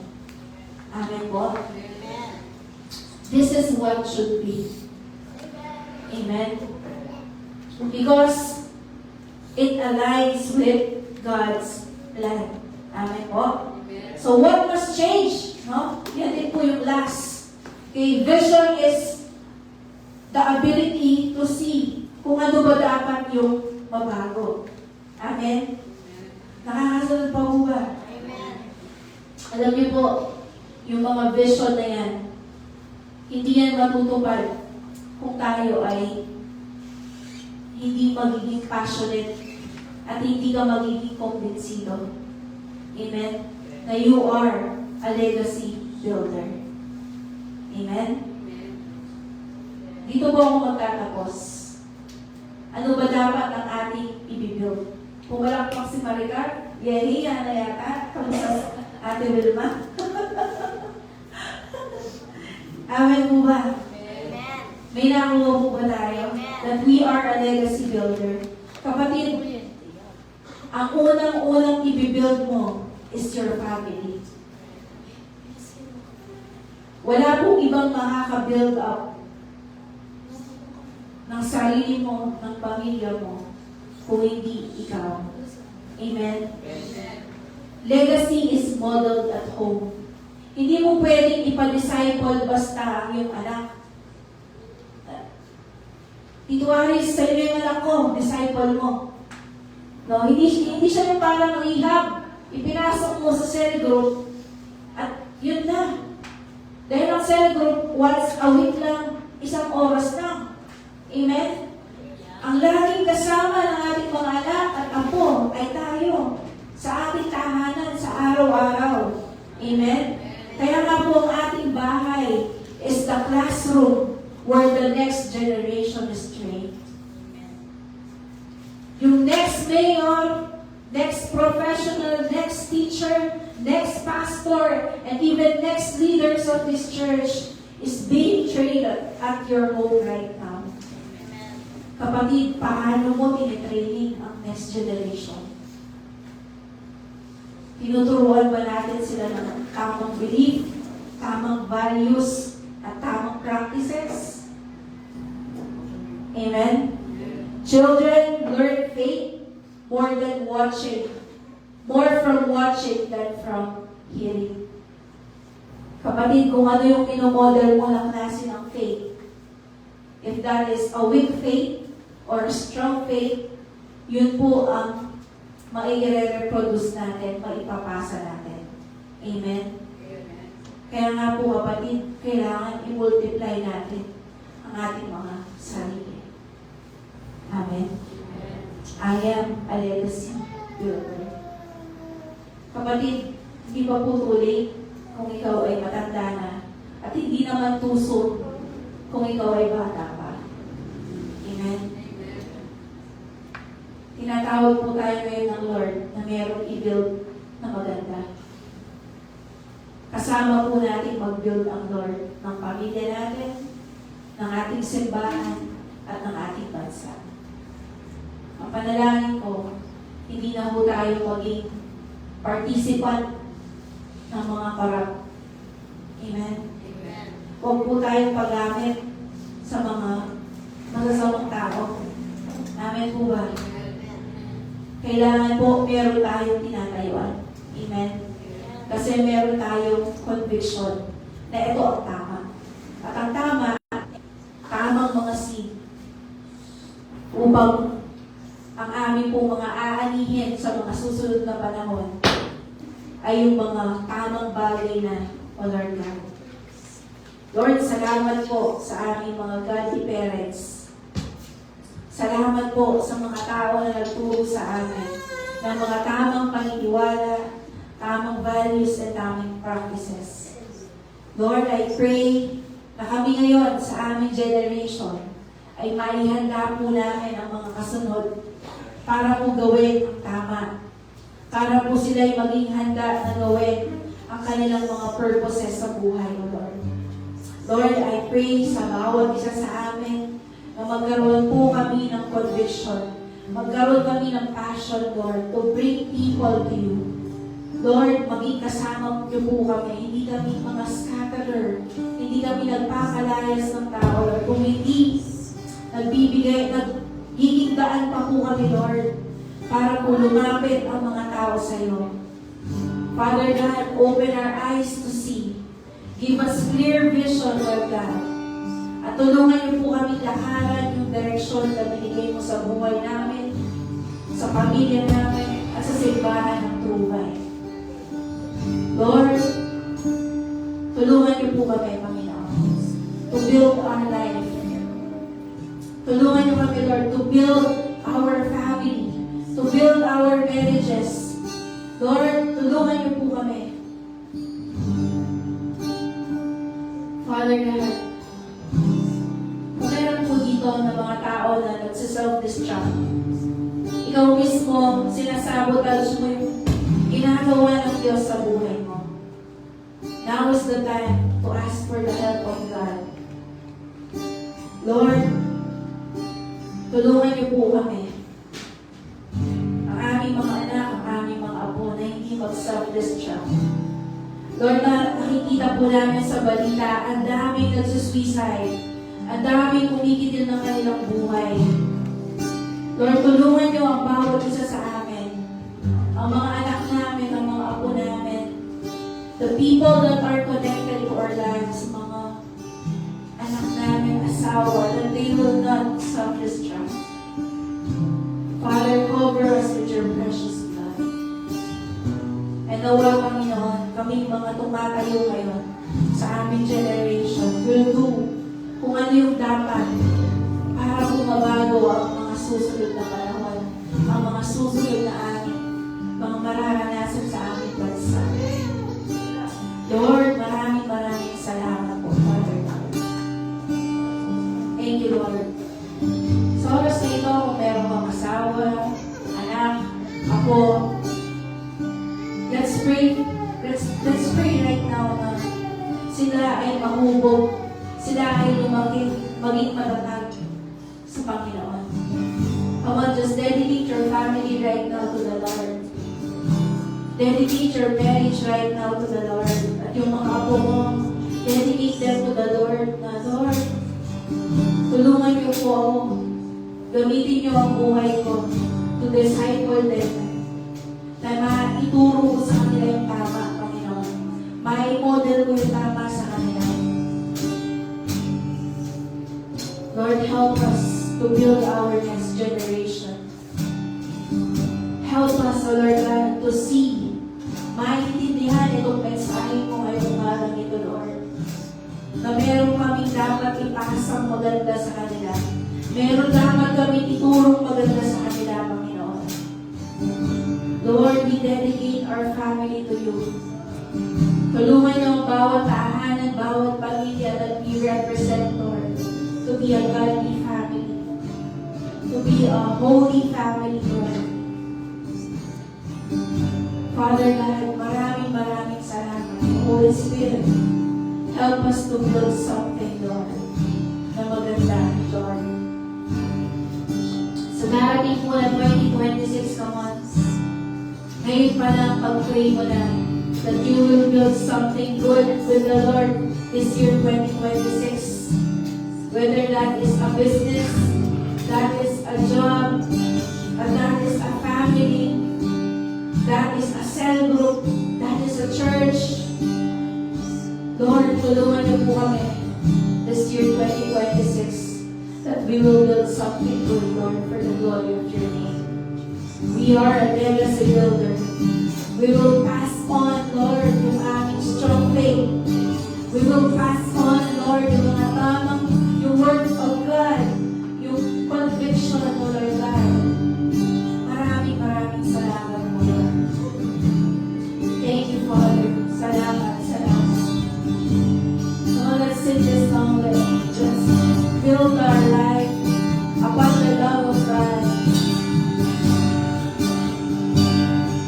Amen po? Amen. This is what should be. Amen? Because it aligns with God's plan. Amen po? So what must change? No? Yan din po yung last. Okay, vision is the ability to see kung ano ba dapat yung mabago. Amen? Nakakasunod pa po ba? Amen. Alam niyo po, yung mga vision na yan, hindi yan matutupad kung tayo ay hindi magiging passionate at hindi ka magiging kumbinsido. Amen? Na you are a legacy builder. Amen? Dito po ako magtatapos. Ano ba dapat ang ating ibibuild? Kung wala pang si Maricar, yahiya na yata. Kamusta Ate Wilma? Amen po ba? Amen. May nakuha po ba tayo? Amen. That we are a legacy builder. Kapatid, ang unang-unang ibibuild mo is your family. Wala pong ibang makaka-build up ng sarili mo, ng pamilya mo, kung hindi ikaw. Amen? Amen. Legacy is modeled at home. Hindi mo pwedeng ipa-disciple basta ang iyong anak. Tito Aris, sa iyo yung anak ko, disciple mo. No, hindi siya yung parang ihab. Ipinasok mo sa cell group at yun na. Dahil ang cell group, once a week lang, isang oras lang. Amen? Ang laging kasama ng ating mga anak at apo ay tayo sa ating tahanan sa araw-araw. Amen? Kaya nga po ang ating bahay is the classroom where the next generation is trained. Yung next mayor, next professional, next teacher, next pastor, and even next leaders of this church is being trained at your home right now. Kapatid, paano mo tinitraining ang next generation? Tinuturuan ba natin sila ng tamang belief, tamang values, at tamang practices? Amen? Children learn faith more than watching. More from watching than from hearing. Kapatid, kung ano yung minomodel mo na klase ng faith, if that is a weak faith or a strong faith, yun po ang mai-reproduce natin, maipapasa natin. Amen? Kaya nga po kapatid, kailangan i-multiply natin ang ating mga sarili. Amen? I am a legacy builder. Kapatid, hindi pa po too late kung ikaw ay matanda na at hindi naman too soon kung ikaw ay bata pa. Amen? Tinatawag po tayo ngayon ng Lord na mayroong i-build na maganda. Kasama po natin mag-build ang Lord ng pamilya natin, ng ating simbahan, at ng ating bansa. Ang panalangin ko, hindi na po tayo maging participant ng mga korap. Amen? Huwag po tayong paggamit sa mga masasamang tao. Amen po ba? Kailangan po meron tayong tinatayuan. Amen? Kasi meron tayong conviction na ito ang tama. At ang tama, tamang mga seed upang ang aming pong mga aanihin sa mga susunod na panahon ay yung mga tamang bagay na Lord God. Lord, salamat po sa aming mga godly parents. Salamat po sa mga tao na nagturo sa amin ng mga tamang paniniwala, tamang values, and tamang practices. Lord, I pray na kami ngayon sa aming generation ay maihanda po namin ang mga kasunod para po gawin ang tama. Para po sila ay maging handa na gawin ang kanilang mga purposes sa buhay, O Lord. Lord, I pray sa bawat isa sa amin na magkaroon po kami ng conviction, magkaroon kami ng passion, Lord, to bring people to you. Lord, maging kasama niyo po kami, hindi kami mga scatterer, hindi kami nagpakalayas ng tao, Lord, kung hindi nagiging daan pa po kami, Lord, para po lumapit ang mga tao sa iyo. Father God, open our eyes to see. Give us clear vision, Lord God. At tulungan niyo po kami lakaran yung direksyon na binigay mo sa buhay namin, sa pamilya namin, at sa simbahan ng Trubay. Lord, tulungan niyo po kami, Panginoon, to build our life. Tulungan niyo kami, Lord, to build our family, to build our marriages. Lord, tulungan niyo po kami. Father God, kung meron po dito na mga tao na nagsiself-destruct, ikaw mismo, sinasabotage mo yung ginagawa ng Diyos sa buhay mo. Now is the time to ask for the help of God. Lord, tulungan niyo po kami. Ang aming mga anak, ang aming mga apo na hindi mag-self-destruct. Lord, nakikita po namin sa balita, ang daming nagsusuicide, ang daming kumikitil ng kanilang buhay. Lord, tulungan niyo ang bawat isa sa amin, ang mga anak namin, ang mga apo namin, the people that are connected to our lives, mga anak namin, asawa, that they will not self-destruct. Father, cover us with your precious blood. And nawa, Panginoon, kaming mga tumatayo ngayon sa aming generation will do kung ano yung dapat para bumabago ang mga susunod na panahon, ang mga susunod na amin, mga mararanasan sa aming bansa. Lord, maraming salamat po, Father God. Thank you, Lord. Sa oras na ito, kung meron kang asawa, anak, ako, let's pray right now na sila ay mahubog, sila ay maging matatag sa Panginoon. Come on, just dedicate your family right now to the Lord. dedicate your marriage right now to the Lord. At yung mga apo mo, dedicate them to the Lord. Na Lord, tulungan niyo po ako. Gamitin niyo ang buhay ko to disciple them. Na maituro ko sa kanila yung tama, Panginoon. Mai-model ko yung tama sa kanila. Lord, help us to build our next generation. Help us, O Lord God, to see, maintindihan itong mensahe mo ngayong umagang ito, Lord. Na meron kaming dapat ipasang maganda sa kanila. Meron dapat kami iturong maganda sa kanila, Panginoon. Lord, we dedicate our family to you. Tulungan niyo ang bawat tahanan, bawat pamilya that we represent, Lord, to be a godly family, to be a holy family, Lord. Father God, maraming salamat. Holy Spirit, help us to build something, Lord, na maganda, Lord. Sa darating po na 2026 ka months, ngayon pa lang pag-pray mo na that you will build something good with the Lord this year 2026. Whether that is a business, that is a job, and that is a family, that is a cell group, that is a church. Lord, tulungan niyo po kami this year 2026 that we will build something good, Lord, for the glory of your name. We are a legacy builder. We will pass on, Lord, yung aming strong faith. We will pass on, Lord, yung mga tamang, yung word of God, yung conviction mo, Lord God. Maraming salamat mo, Lord. Thank you, Father. Salamat. So let's sing this song. Let's just build our life upon the love of God.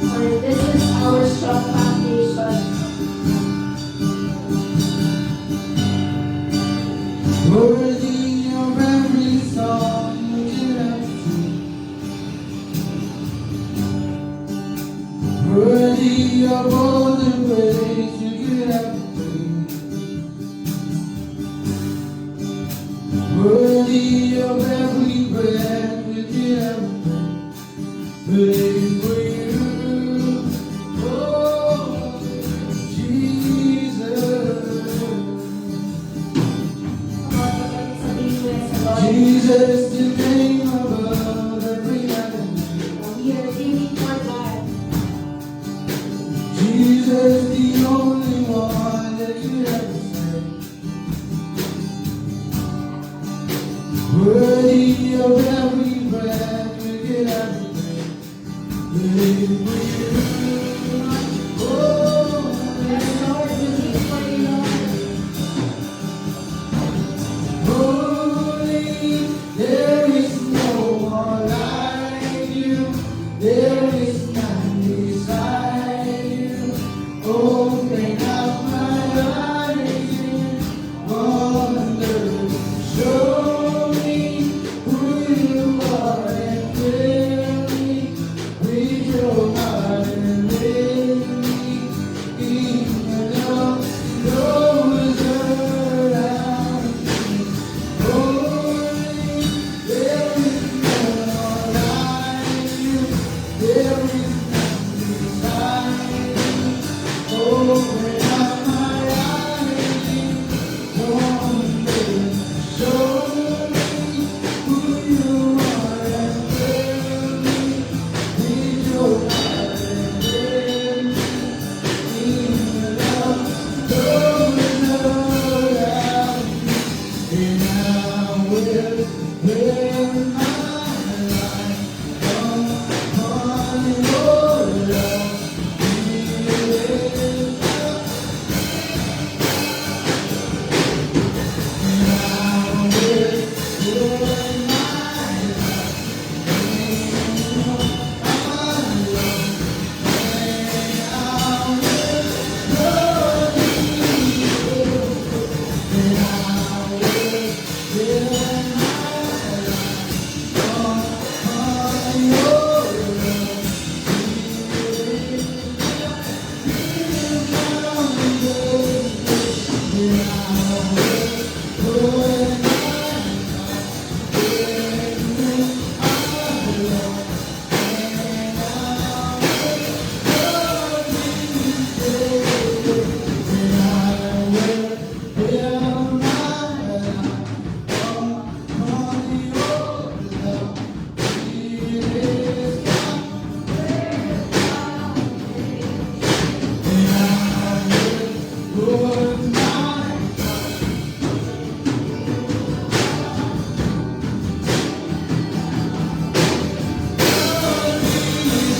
For this is our strong foundation. Worthy of every song you have seen. Worthy of all the praise you could have prayed. Worthy of every breath you could have prayed. For you, oh Jesus. Jesus, the name above every other name. We are living for God. Jesus, the only one that could ever save. Worthy of every breath we could ever take. Live for you. Oh, Yes, Lord, we live for you, Lord. holy, there is no one like you. There is none beside you. Open up my eyes in wonder. Show me who you are and fill me with your heart and live me in your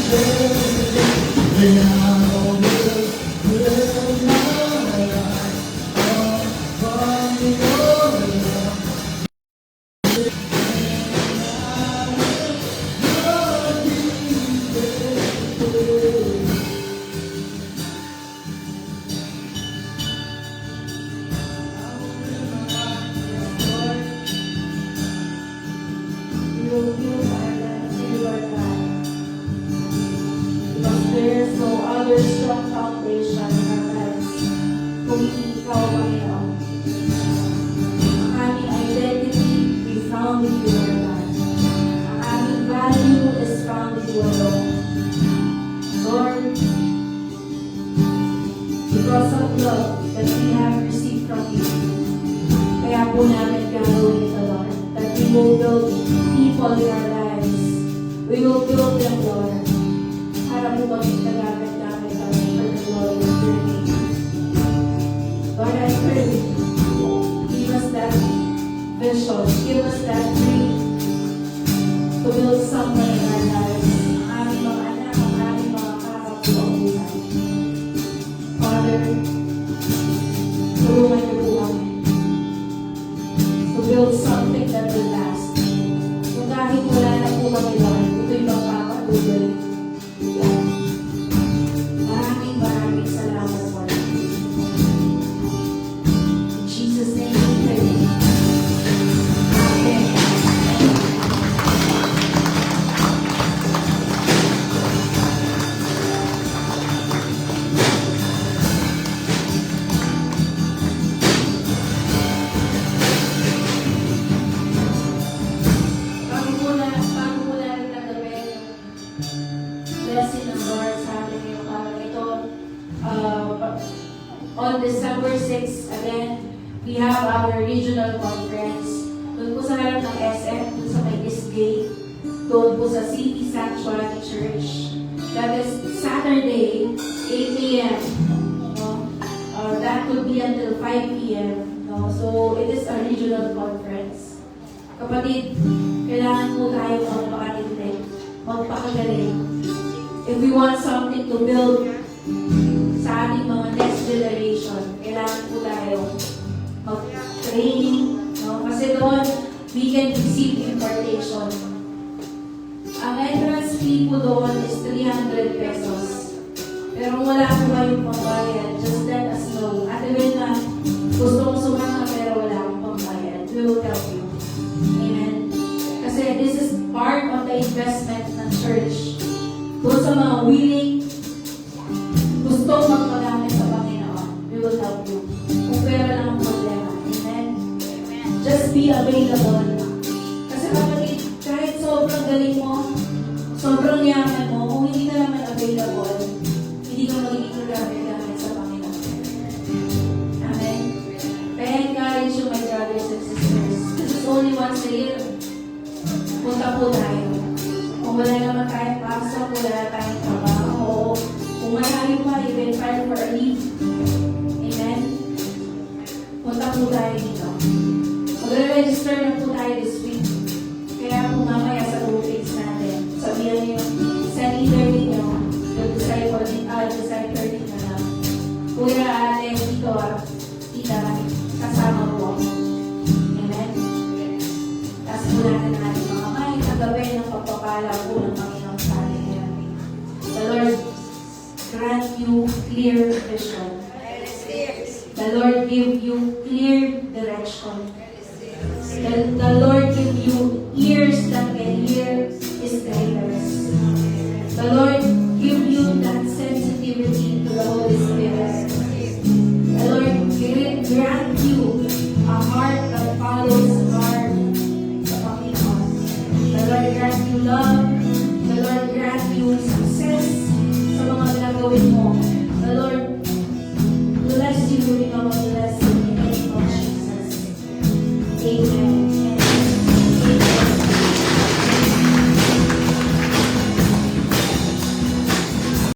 You will build our lives, you are God. Because there is no other strong foundation in our lives kung hindi ikaw, Panginoon. Ang aming identity is found in you, Lord God. Ang aming value is found in you alone. Lord, because of love that we have received from you, kaya po namin gagawin ito, Lord, that we will build people in our lives. We will build them, Lord, para po maging nagamit-gamit kami for the glory of your name. Lord, I pray, give us that vision, give us that dream to build someone in our lives. Ang aming mga anak, ang aming mga kakapuan. Father, tulungan niyo po kami to build something that will last. Kung kahit wala na po kami, Lord, ito'y magpapatuloy. Maraming salamat, Lord. In Jesus' name we pray. Amen. Bago po natin tanggapin yung blessing ng Lord sa atin ngayong araw ito, on December 6, again, we have our regional conference. Doon po sa harap ng SM, doon sa may Eastgate, doon po sa City Sanctuary Church. That is Saturday, 8 a.m. No? That could be until 5 p.m. No? So, it is a regional conference. Kapatid, kailangan po tayo magpakatindig, magpakagaling. If we want something to build sa ating mga next generation, kailangan po tayo mag-training. No? Kasi doon, we can receive impartation. Ang entrance fee po doon is 300 pesos. Pero kung wala po kayong pambayad, just let us know. At even na gusto kong sumama pero wala akong pambayad, we will help you. Amen. Kasi this is part of the investment ng church. Doon sa mga willing, gusto magpagamit sa Panginoon, we will help you. Kung pera lang ang problema. Amen. Just be available. Kasi kapatid, kahit sobrang galing mo, sobrang yaman mo, kung hindi ka naman available, hindi ka magiging gamit sa Panginoon. Amen. Kaya encourage you, my brothers and sisters. This is only once a year. Punta po tayo. Kung wala naman tayong pasok, wala tayong trabaho, kung marami pa, even file for a leave. Amen? Punta po tayo dito. Magre-register na po tayo this week. Kaya kung mamaya sa groupings natin, sabihan niyo, send leader ninyo, yung disciple din na lang. Kuya, ate, dito tita, kasama po. Amen? Tapos po natin natin mga may kagawin ng pagpapala po ng Panginoon sa atin. The Lord grant you clear vision. The Lord give you clear direction. The Lord give you ears that can hear His guidance. The Lord give you that sensitivity to the Holy Spirit. The Lord grant you a heart that follows God sa Panginoon. The Lord grant you love. The Lord grant you success sa mga ginagawin mo. The Lord bless you, ikaw ang bless